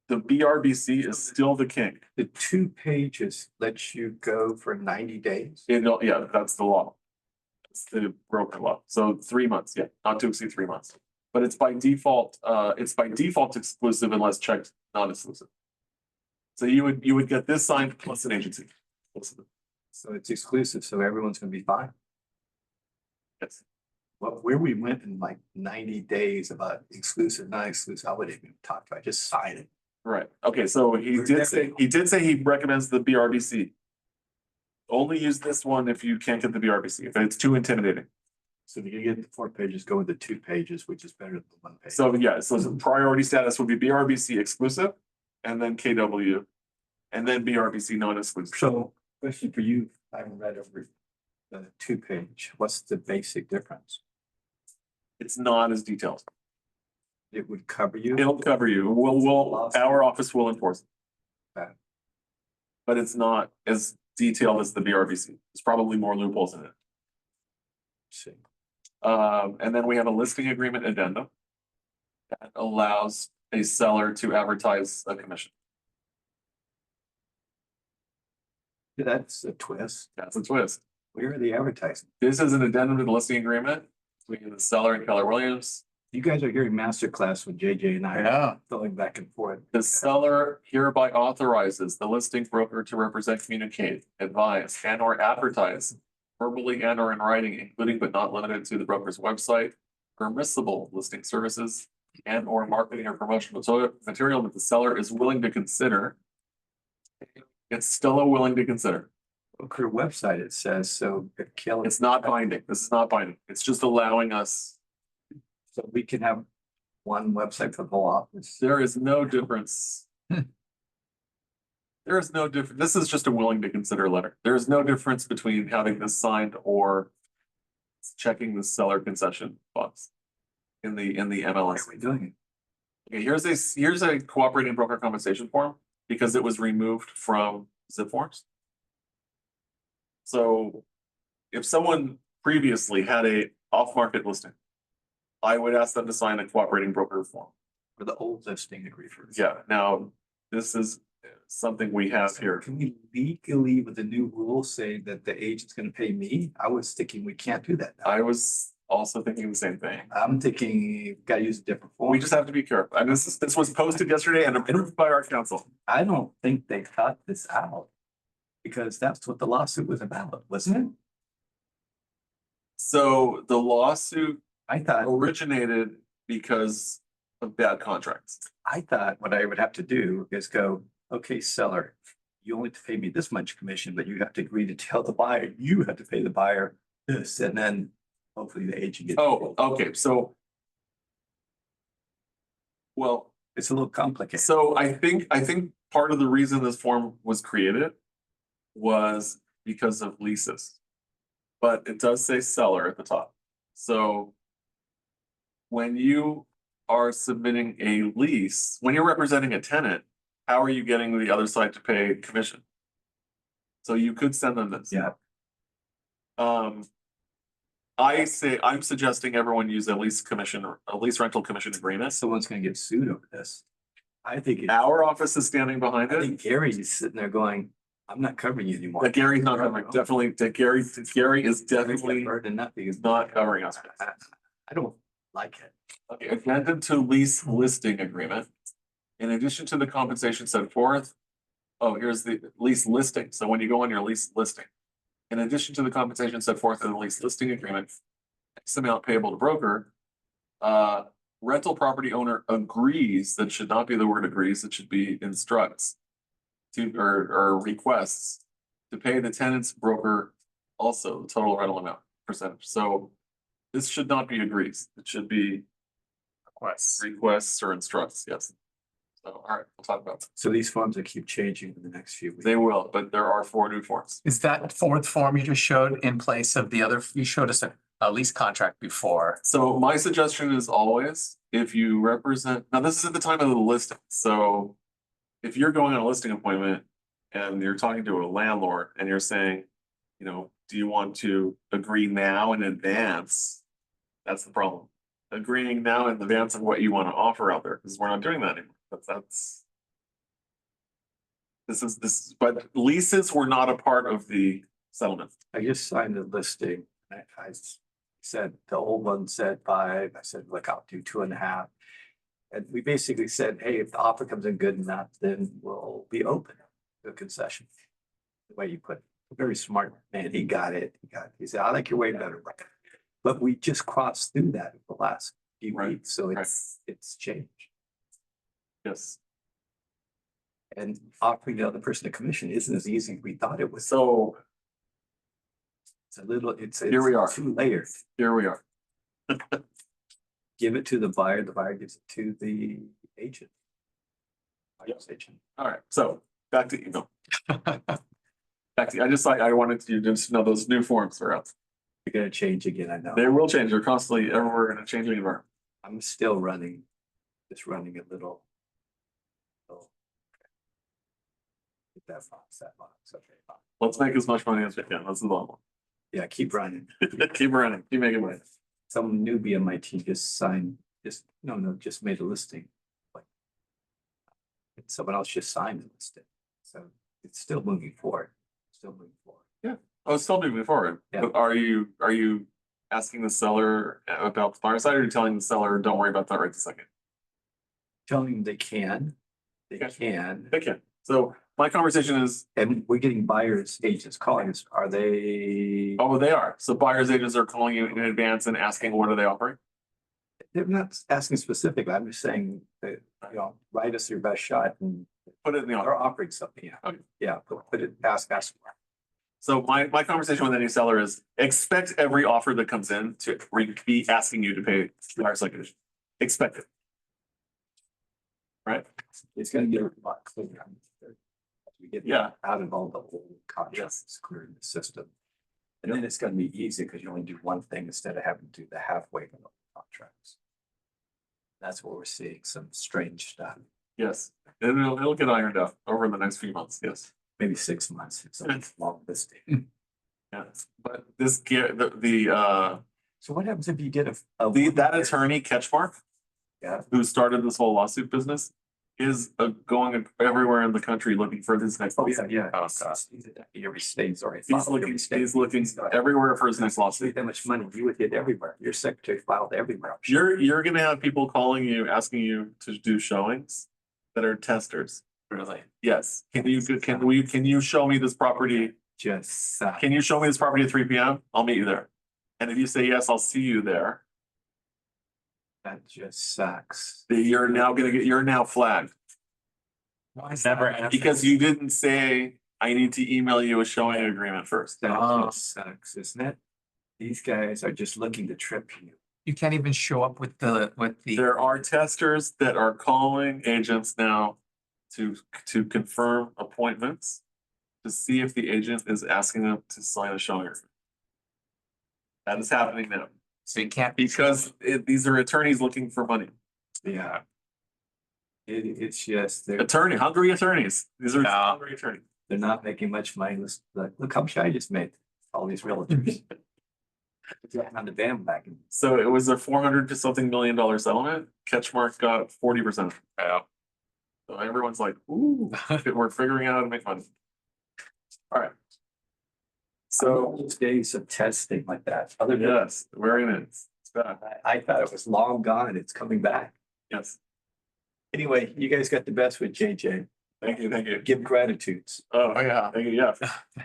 the BRBC is still the king. The 2 pages lets you go for 90 days. Yeah, that's the law. It's the broker law. So 3 months, yeah, not to exceed 3 months. But it's by default exclusive unless checked non-exclusive. So you would get this signed plus an agency. So it's exclusive, so everyone's gonna be fine. Yes. Well, where we went in like 90 days about exclusive, not exclusive, I wouldn't even talk to, I just sign it. Right. Okay, so he did say he recommends the BRBC. Only use this one if you can't get the BRBC, if it's too intimidating. So if you get the 4 pages, go with the 2 pages, which is better than the 1 page. So yeah, so the priority status would be BRBC exclusive, and then KW, and then BRBC non-exclusive. So, question for you, I haven't read over the 2 page, what's the basic difference? It's not as detailed. It would cover you? It'll cover you. Our office will enforce it. Okay. But it's not as detailed as the BRBC. There's probably more loopholes in it. See. And then we have a listing agreement addendum that allows a seller to advertise a commission. That's a twist. That's a twist. Where are the advertising? This is an addendum to the listing agreement between the seller and Keller Williams. You guys are hearing masterclass with JJ and I Yeah. going back and forth. The seller hereby authorizes the listing broker to represent, communicate, advise, and or advertise verbally and or in writing, including but not limited to the broker's website, permissible listing services and or marketing or promotional material that the seller is willing to consider. It's still a willing to consider. Broker website, it says, so if Kelly. It's not binding. This is not binding. It's just allowing us. So we can have one website for the whole office. There is no difference. There is no difference. This is just a willing to consider letter. There is no difference between having this signed or checking the seller concession box in the Why MLS. are we doing it? Okay, here's a cooperating broker compensation form because it was removed from zip forms. So if someone previously had a off-market listing, I would ask them to sign a cooperating broker form. For the old listing agreement. Yeah, now this is something we have here. Can we legally, with the new rule, say that the agent's gonna pay me? I was thinking we can't do that now. I was also thinking the same thing. I'm thinking, you gotta use a different form. We just have to be careful. And this was posted yesterday and approved by our council. I don't think they thought this out. Because that's what the lawsuit was about, wasn't it? So the lawsuit I thought, originated because of bad contracts. what I would have to do is go, okay, seller, you only have to pay me this much commission, but you have to agree to tell the buyer, you have to pay the buyer this, and then hopefully the agent gets. Oh, okay, so. Well, It's a little complicated. so I think part of the reason this form was created was because of leases. But it does say seller at the top. So when you are submitting a lease, when you're representing a tenant, how are you getting the other side to pay commission? So you could send them this. Yeah. I'm suggesting everyone use a lease rental commission agreement. Someone's gonna get sued over this. I think. Our office is standing behind I it. think Gary's sitting there going, I'm not covering you anymore. That Gary's not covering, definitely, Gary is definitely not covering us. I don't like it. Okay, addendum to lease listing agreement. In addition to the compensation set forth. Oh, here's the lease listing. So when you go on your lease listing. In addition to the compensation set forth in the lease listing agreement. X amount payable to broker. Rental property owner agrees, that should not be the word agrees, it should be instructs. Or requests to pay the tenant's broker also the total rental amount percentage. So this should not be agrees, it should be requests or instructs, yes. So, all right, we'll talk about that. So these forms will keep changing in the next few weeks. They will, but there are 4 new forms. Is that fourth form you just showed in place of the other, you showed us a lease contract before? So my suggestion is always, if you represent, now this is at the time of the listing, so. If you're going on a listing appointment and you're talking to a landlord and you're saying, you know, do you want to agree now in advance? That's the problem. Agreeing now in advance of what you want to offer out there, because we're not doing that anymore, but that's. But leases were not a part of the settlement. I just signed a listing. I said, the old one said 5, I said, look, I'll do 2.5. And we basically said, hey, if the offer comes in good enough, then we'll be open to a concession. The way you put it, very smart man, he got it. He said, I like your way better. But we just crossed through that in the last few weeks, so it's changed. Yes. And offering the other person a commission isn't as easy as we thought it was. So It's Here we are. 2 layers. here we are. Give it to the buyer gives it to the agent. Buyer's agent. All right, so back to email. I wanted you to just know those new forms are out. They're gonna change again, I know. They will change, they're constantly everywhere in a changing environment. I'm still just running a little. Get that box, okay. Let's make as much money as we can, that's the bottom Yeah, keep running. line. Keep running, keep making money. Some newbie on my team just made a listing. Like, someone else just signed the listing, so it's still moving forward, Oh, it's still moving forward. Yeah. But are you asking the seller about the buyer side, or are you telling the seller, don't worry about that right this second? Telling them they can, They can. So my conversation is, and we're getting buyers agents calling us, are they? oh, they are. So buyer's agents are calling you in advance and asking, what are they offering? They're not asking specifically, I'm just saying that, write us your best shot and Put it in the offer. they're offering something, yeah. Okay. Yeah, put it, ask for. So my conversation with any seller is, expect every offer that comes in to be asking you to pay buyer side commission. Expect it. Right? It's gonna get a lot clearer. We get Yeah. out of all the old contracts, clearing the system. And then it's gonna be easy because you only do one thing instead of having to do the halfway of the contracts. That's what we're seeing, some strange stuff, Yes. It'll get ironed out over the next few months, yes. maybe 6 months, it's a long listing. Yeah, but this So what happens if you get that attorney Ketchmark, Yeah. who started this whole lawsuit business, is going everywhere in the country looking for this next. Oh, yeah. Oh, God. Every state's already. He's filed, every looking, state. he's looking everywhere for his next See lawsuit. how much money you would get everywhere. Your secretary filed everywhere. I'm sure. You're gonna have people calling you, asking you to do showings that are testers. Really? Yes. Can you show me this property? Just, Can you show me this property at 3 p.m.? I'll meet you there. And if you say yes, I'll see you there. that just sucks. You're now flagged Never. because you didn't say, I need to email you a showing agreement first. That Oh. just sucks, isn't it? These guys are just looking to trip you. You can't even show up with the. There are testers that are calling agents now to confirm appointments, to see if the agent is asking them to sign a showing agreement. That is happening now So you can't. because these are attorneys looking for money. Yeah. It's just, they're Hungry attorneys. These are Yeah. hungry attorneys. they're not making much money. Look how much I just made, all these realtors. On the bandwagon. So it was a $400 million settlement. Catchmark got 40%. Yeah. So everyone's like, ooh, we're figuring out how to make money. All right. So So those days of testing like that, other than, yes, very nice. It's bad. I thought it was long gone and it's coming back. Yes. Anyway, you guys got the best with JJ. Thank you. Thank you. Give gratitudes. Oh, yeah. Thank you.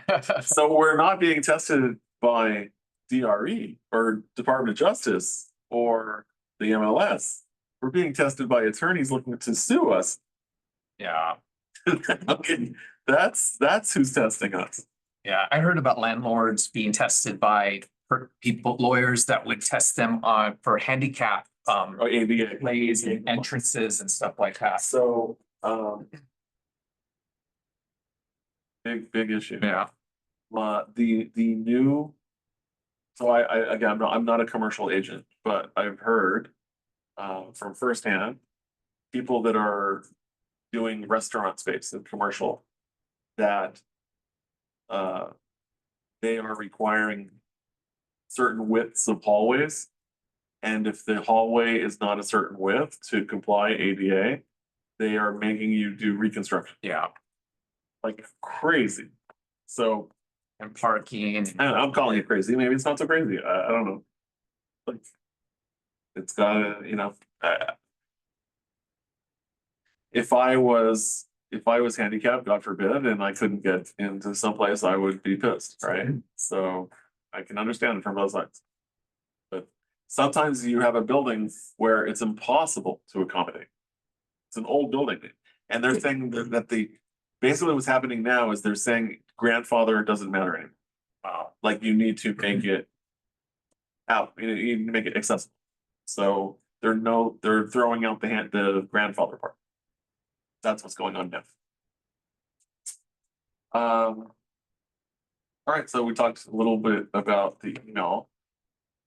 Yeah. So we're not being tested by DRE or Department of Justice or the MLS. We're being tested by attorneys looking to sue us. Yeah. Okay, that's who's testing us. Yeah, I heard about landlords being tested by lawyers that would test them on for handicap Or ABA. plays and entrances and stuff like that. So, big issue. Yeah. The new. So again, I'm not a commercial agent, but I've heard from firsthand, people that are doing restaurant space and commercial, that they are requiring certain widths of hallways. And if the hallway is not a certain width to comply ADA, they are making you do reconstruction Yeah. like crazy. So And parking and. I'm calling it crazy. Maybe it's not so crazy. I don't know. Like, it's gotta, if I was handicapped, God forbid, and I couldn't get into someplace, I would be pissed, right? So I can understand it from both sides. But sometimes you have a building where it's impossible to accommodate. It's an old building, and they're saying that basically what's happening now is they're saying grandfather doesn't matter anymore. Wow. Like you need to make it out, you need to make it accessible. So they're throwing out the grandfather part. That's what's going on now. All right, so we talked a little bit about the email.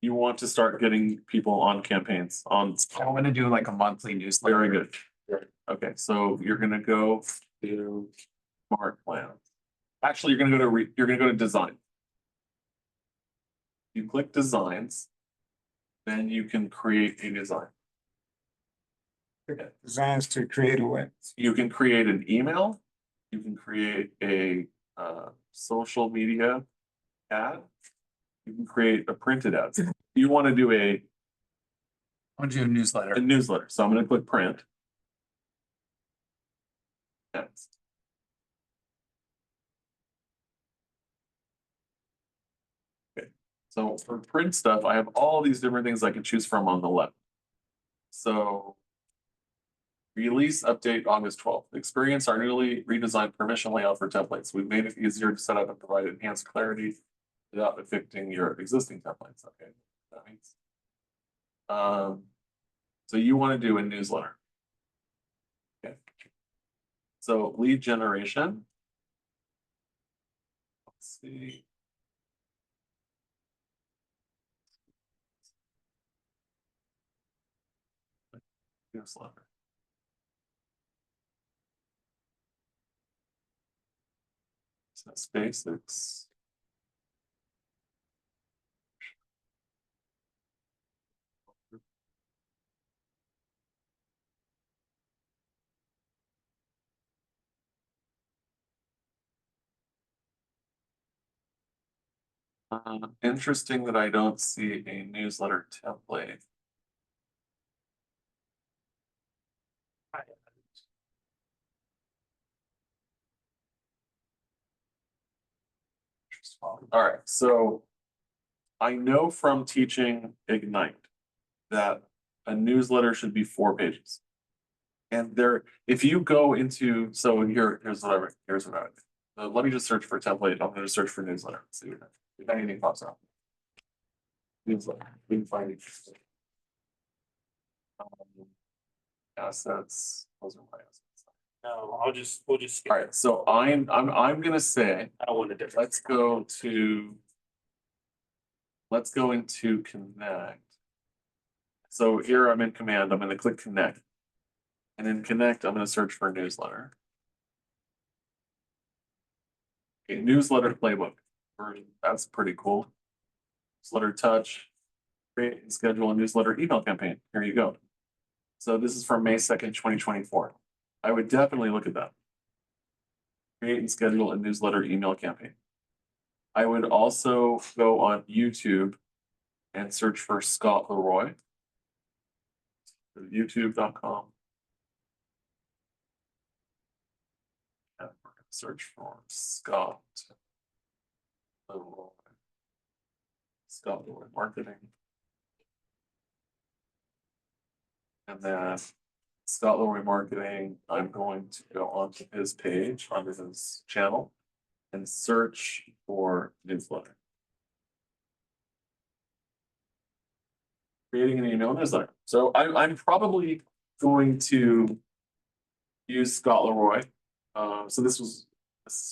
You want to start getting people on campaigns on. I'm gonna do like a monthly newsletter. Very good. Okay, so you're gonna go to smart plan. Actually, you're gonna go to design. You click designs, then you can create a design. Designs to create a what? You can create an email, you can create a social media ad, you can create a printed ad. You want to do I'm gonna do a newsletter. a newsletter, so I'm going to click print. Next. Okay, so for print stuff, I have all these different things I can choose from on the left. So release update August 12th. Experience our newly redesigned permission layout for templates. We've made it easier to set up and provide enhanced clarity without affecting your existing templates. Okay, that means. So you want to do a newsletter. Okay. So lead generation. Let's see. Newsletter. That's basics. Interesting that I don't see a newsletter template. All right, so I know from teaching Ignite that a newsletter should be 4 pages. And there, if you go into, so here's what here's what I would do. Let me just search for template. I'm gonna search for newsletter, see if anything pops up. Newsletter, we can find it. Assets, those are my assets. No, we'll just. skip All it. right, so I'm gonna say, I don't want a difference. let's go into connect. So here I'm in command, I'm gonna click connect. And in connect, I'm gonna search for newsletter. Okay, newsletter playbook version, that's pretty cool. Newsletter touch, create and schedule a newsletter email campaign. Here you go. So this is from May 2nd, 2024. I would definitely look at that. Create and schedule a newsletter email campaign. I would also go on YouTube and search for Scott Leroy. YouTube.com. And we're gonna search for Scott Leroy. Scott Leroy Marketing. And then Scott Leroy Marketing, I'm going to go onto his page, onto his channel, and search for newsletter. Creating an email newsletter. So I'm probably going to use Scott Leroy. So this is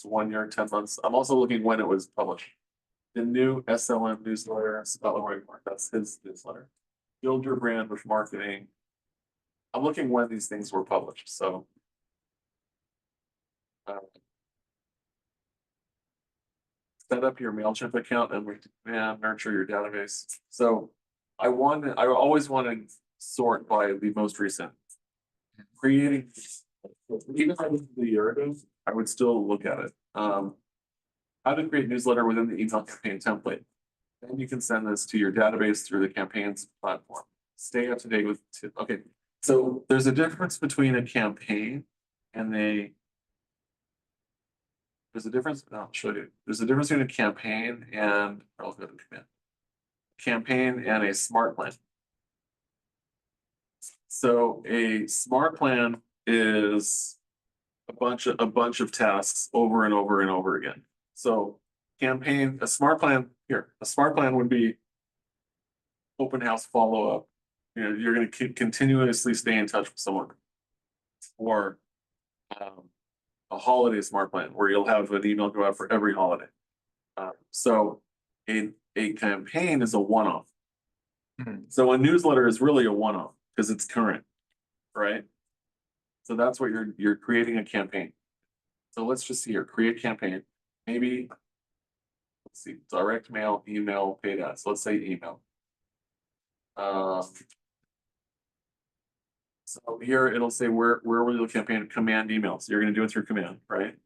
1 year, 10 months. I'm also looking when it was published. The new SLM newsletter, Scott Leroy, that's his newsletter. Build your brand with marketing. I'm looking when these things were published, so. Set up your MailChimp account and nurture your database. So I always want to sort by the most recent. Creating, even if I was a year ago, I would still look at it. How to create newsletter within the email campaign template. Then you can send this to your database through the campaigns platform. Stay up to date with, okay. So there's a difference between a campaign and there's a difference, I'll show you. There's a difference between a campaign and, I'll go to command. Campaign and a smart plan. So a smart plan is a bunch of tasks over and over and over again. So a smart plan would be open house follow-up. You know, you're going to continuously stay in touch with someone. Or a holiday smart plan where you'll have an email go out for every holiday. So a campaign is a one-off. So a newsletter is really a one-off because it's current, right? So that's what you're creating a campaign. So let's just see here, create campaign. Maybe, let's see, direct mail, email, paid ads. Let's say email. So here it'll say where will your campaign command emails. You're going to do it through command, right?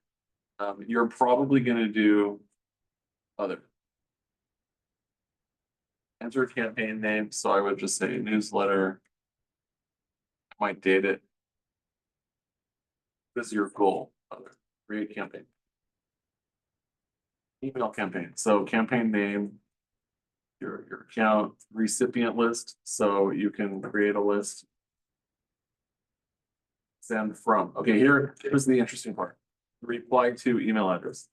You're probably going to do other. Enter a campaign name. So I would just say newsletter. I might date it. This is your goal. Other. Create campaign. Email campaign. So campaign name. Your account recipient list. So you can create a list. Send from. Okay, here's the interesting part. Reply to email address.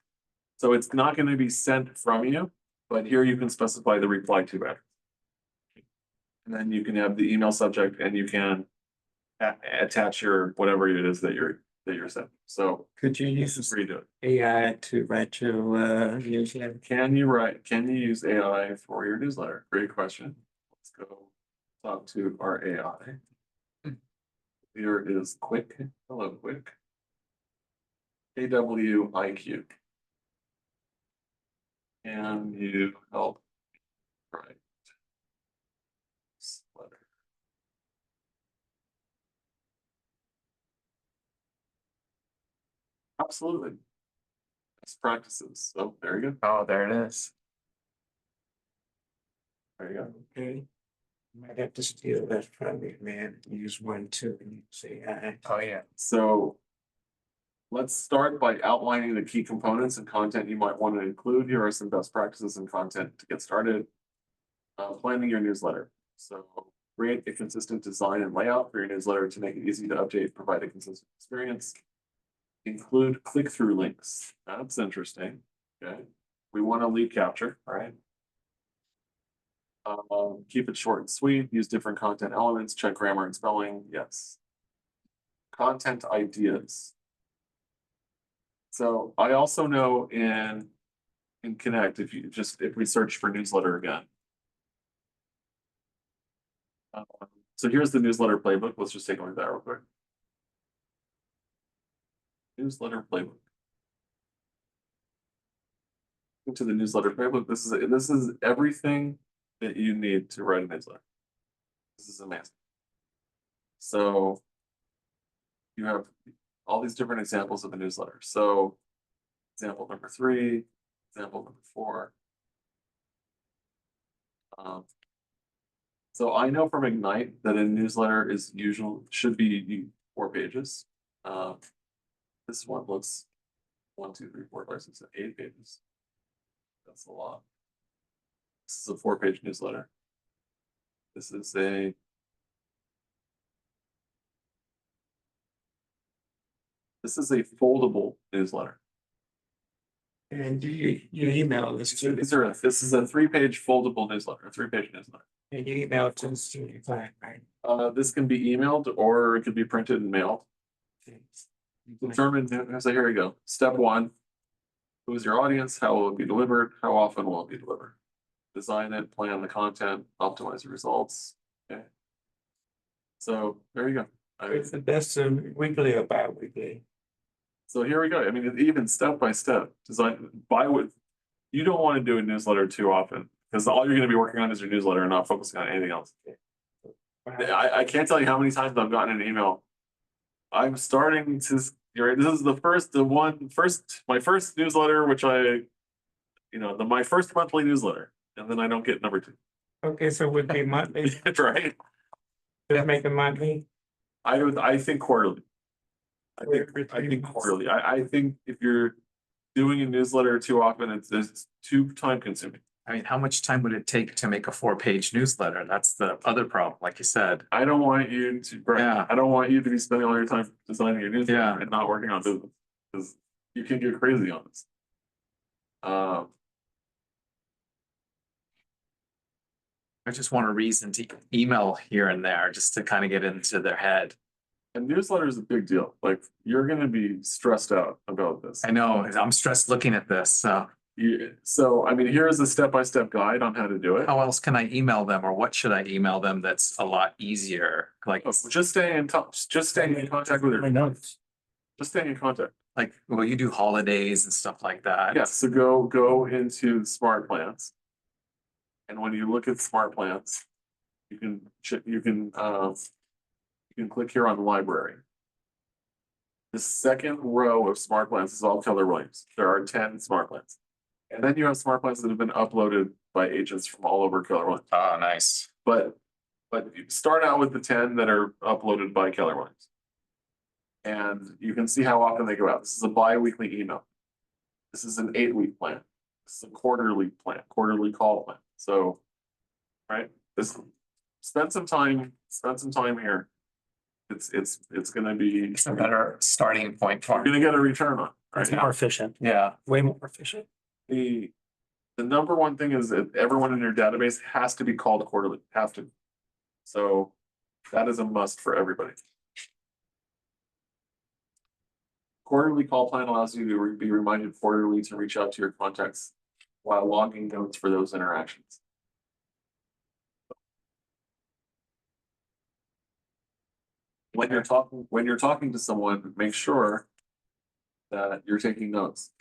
So it's not going to be sent from you, but here you can specify the reply to address. And then you can have the email subject and you can attach your whatever it is that you're sending. So Could you use redo it. AI to write your newsletter? Can you use AI for your newsletter? Great question. Let's go talk to our AI. Here is Quick. Hello, Quick. AWIQ. Can you help write this letter? Absolutely. Best practices. So there you go. Oh, there it is. There you go. Okay. Might have to steal that from you, man. Use one, two, and you say aye. Oh, yeah. So let's start by outlining the key components and content you might want to include. Here are some best practices and content to get started. Planning your newsletter. So create a consistent design and layout for your newsletter to make it easy to update, provide a consistent experience. Include click-through links. That's interesting. Okay. We want to lead capture, all right? Keep it short and sweet, use different content elements, check grammar and spelling, yes. Content ideas. So I also know in Connect, if we search for newsletter again. So here's the newsletter playbook. Let's just take a look at that real quick. Newsletter playbook. Into the newsletter playbook. This is everything that you need to write a newsletter. This is amazing. So you have all these different examples of a newsletter. So example number 3, example number 4. So I know from Ignite that a newsletter should be 4 pages. This one looks 1, 2, 3, 4, 5, 6, 7, 8 pages. That's a lot. This is a 4-page newsletter. This is a foldable newsletter. And you email this to, This is a 3-page foldable newsletter, a 3-page newsletter. and you email to the student client, right? This can be emailed or it could be printed and mailed. Determine, so here we go. Step 1, who is your audience? How will it be delivered? How often will it be delivered? Design it, plan the content, optimize the results. Okay. So there you go. It's the best weekly or bi-weekly. So here we go. I mean, even step by step, design you don't want to do a newsletter too often because all you're going to be working on is your newsletter and not focusing on anything else. I can't tell you how many times I've gotten an email. I'm starting to, this is my first newsletter, which my first monthly newsletter, and then I don't get number 2. Okay, so would be monthly, That's right. just make it monthly. I think quarterly. I think quarterly. I think if you're doing a newsletter too often, it's too time consuming. I mean, how much time would it take to make a 4-page newsletter? That's the other problem, like you said. I don't want you to, Yeah. I don't want you to be spending all your time designing your newsletter Yeah. and not working on business, because you can get crazy on this. I just want a reason to email here and there, just to kind of get into their head. A newsletter is a big deal. Like, you're gonna be stressed out about this. I know, I'm stressed looking at this, so So, I mean, here's a step-by-step guide on how to do it. how else can I email them, or what should I email them that's a lot easier? Like, Just stay in touch, just stay in contact with My your, notes. just stay in contact. well, you do holidays and stuff like that. Yeah, so go into smart plans. And when you look at smart plans, you can click here on the library. The second row of smart plans is all Keller Williams. There are 10 smart plans. And then you have smart plans that have been uploaded by agents from all over Keller Williams. Oh, nice. But you start out with the 10 that are uploaded by Keller Williams. And you can see how often they go out. This is a bi-weekly email. This is an 8-week plan. This is a quarterly plan, quarterly call plan. So, right, spend some time here. It's gonna be, It's a better starting point for you're me. gonna get a return on, It's right? more efficient, Yeah, way more efficient. The number one thing is that everyone in your database has to be called quarterly, have to. So that is a must for everybody. Quarterly call plan allows you to be reminded quarterly to reach out to your contacts while logging notes for those interactions. When you're talking to someone, make sure that you're taking notes.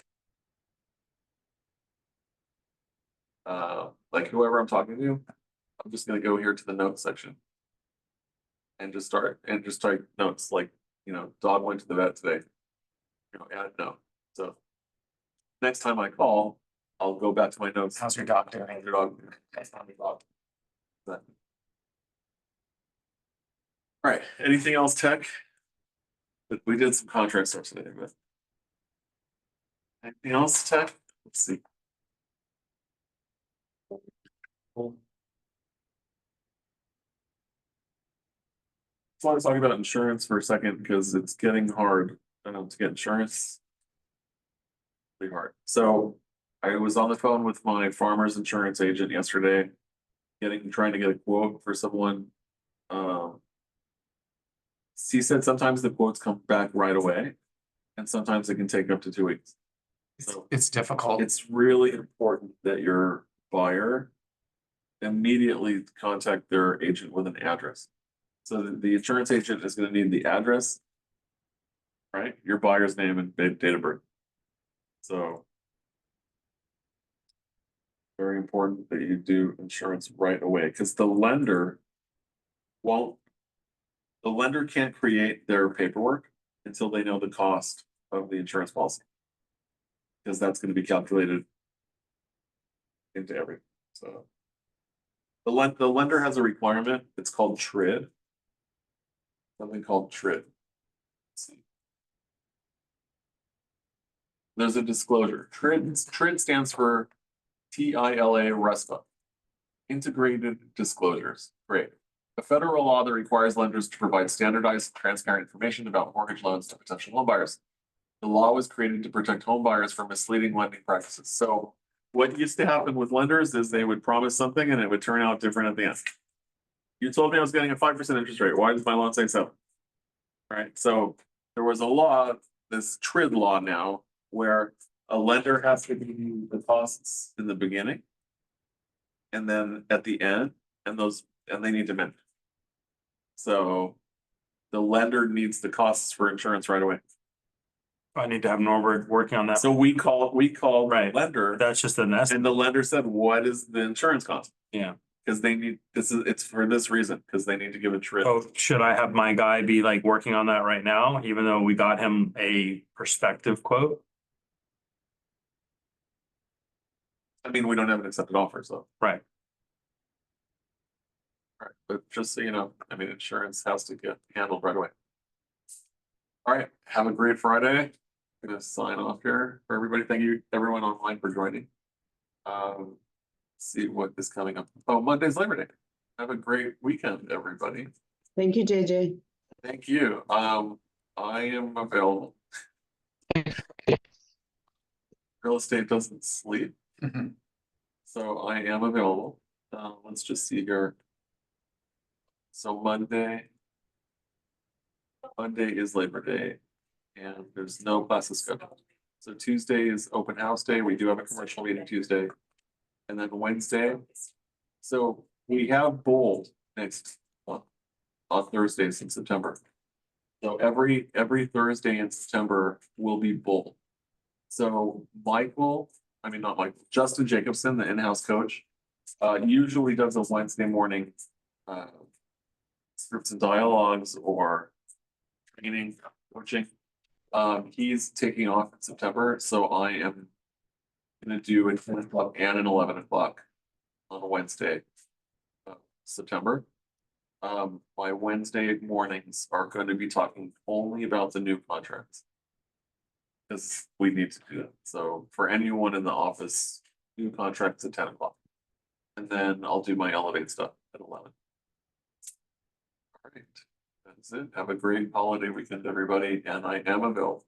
Like whoever I'm talking to, I'm just gonna go here to the notes section. And just type notes like, dog went to the vet today. Add note. So next time I call, I'll go back to my notes. how's your dog doing? Your dog. But- All right, anything else tech? But we did some contract stuff today, but. Anything else tech? Let's see. Just want to talk about insurance for a second because it's getting hard to get insurance. Pretty hard. So I was on the phone with my farmer's insurance agent yesterday. Trying to get a quote for someone. He said sometimes the quotes come back right away. And sometimes it can take up to 2 weeks. So It's difficult. it's really important that your buyer immediately contact their agent with an address. So the insurance agent is gonna need the address, right? Your buyer's name and date of birth. So very important that you do insurance right away, because the lender can't create their paperwork until they know the cost of the insurance policy. Because that's gonna be calculated into everything, so. The lender has a requirement, it's called TRID. Something called TRID. Let's see. There's a disclosure. TRID stands for TILA RESPA. Integrated disclosures. Great. A federal law that requires lenders to provide standardized, transparent information about mortgage loans to potential home buyers. The law was created to protect home buyers from misleading lending practices. So what used to happen with lenders is they would promise something and it would turn out different at the end. You told me I was getting a 5% interest rate. Why does my loan say 7? Right, so there was a law, this TRID law now, where a lender has to give you the costs in the beginning. And then at the end, and they need to mend. So the lender needs the costs for insurance right away. I need to have Norbert working on that. So we call the Right. lender, That's just an estimate. and the lender said, what is the insurance cost? Yeah. Cause they need, it's for this reason, cause they need to give a TRID. So should I have my guy be like working on that right now, even though we got him a prospective quote? I mean, we don't have an accepted offer, so. Right. Right, but just so you know, I mean, insurance has to get handled right away. All right, have a great Friday. I'm gonna sign off here for everybody. Thank you, everyone online for joining. See what is coming up. Oh, Monday's Labor Day. Have a great weekend, everybody. Thank you, JJ. Thank you. I am available. Real estate doesn't sleep, Mhm. so I am available. Let's just see here. So Monday is Labor Day and there's no classes scheduled. So Tuesday is open house day. We do have a commercial meeting Tuesday. And then Wednesday. So we have bold next month on Thursdays in September. So every Thursday in September will be bold. So Justin Jacobson, the in-house coach, usually does a Wednesday morning scripts and dialogues or training, coaching. He's taking off in September, so I am gonna do a 10 o'clock and an 11 o'clock on a Wednesday, September. My Wednesday mornings are going to be talking only about the new contracts. Because we need to do that. So for anyone in the office, new contracts at 10 o'clock. And then I'll do my Elevate stuff at 11. All right, that's it. Have a great holiday weekend, everybody, and I am available.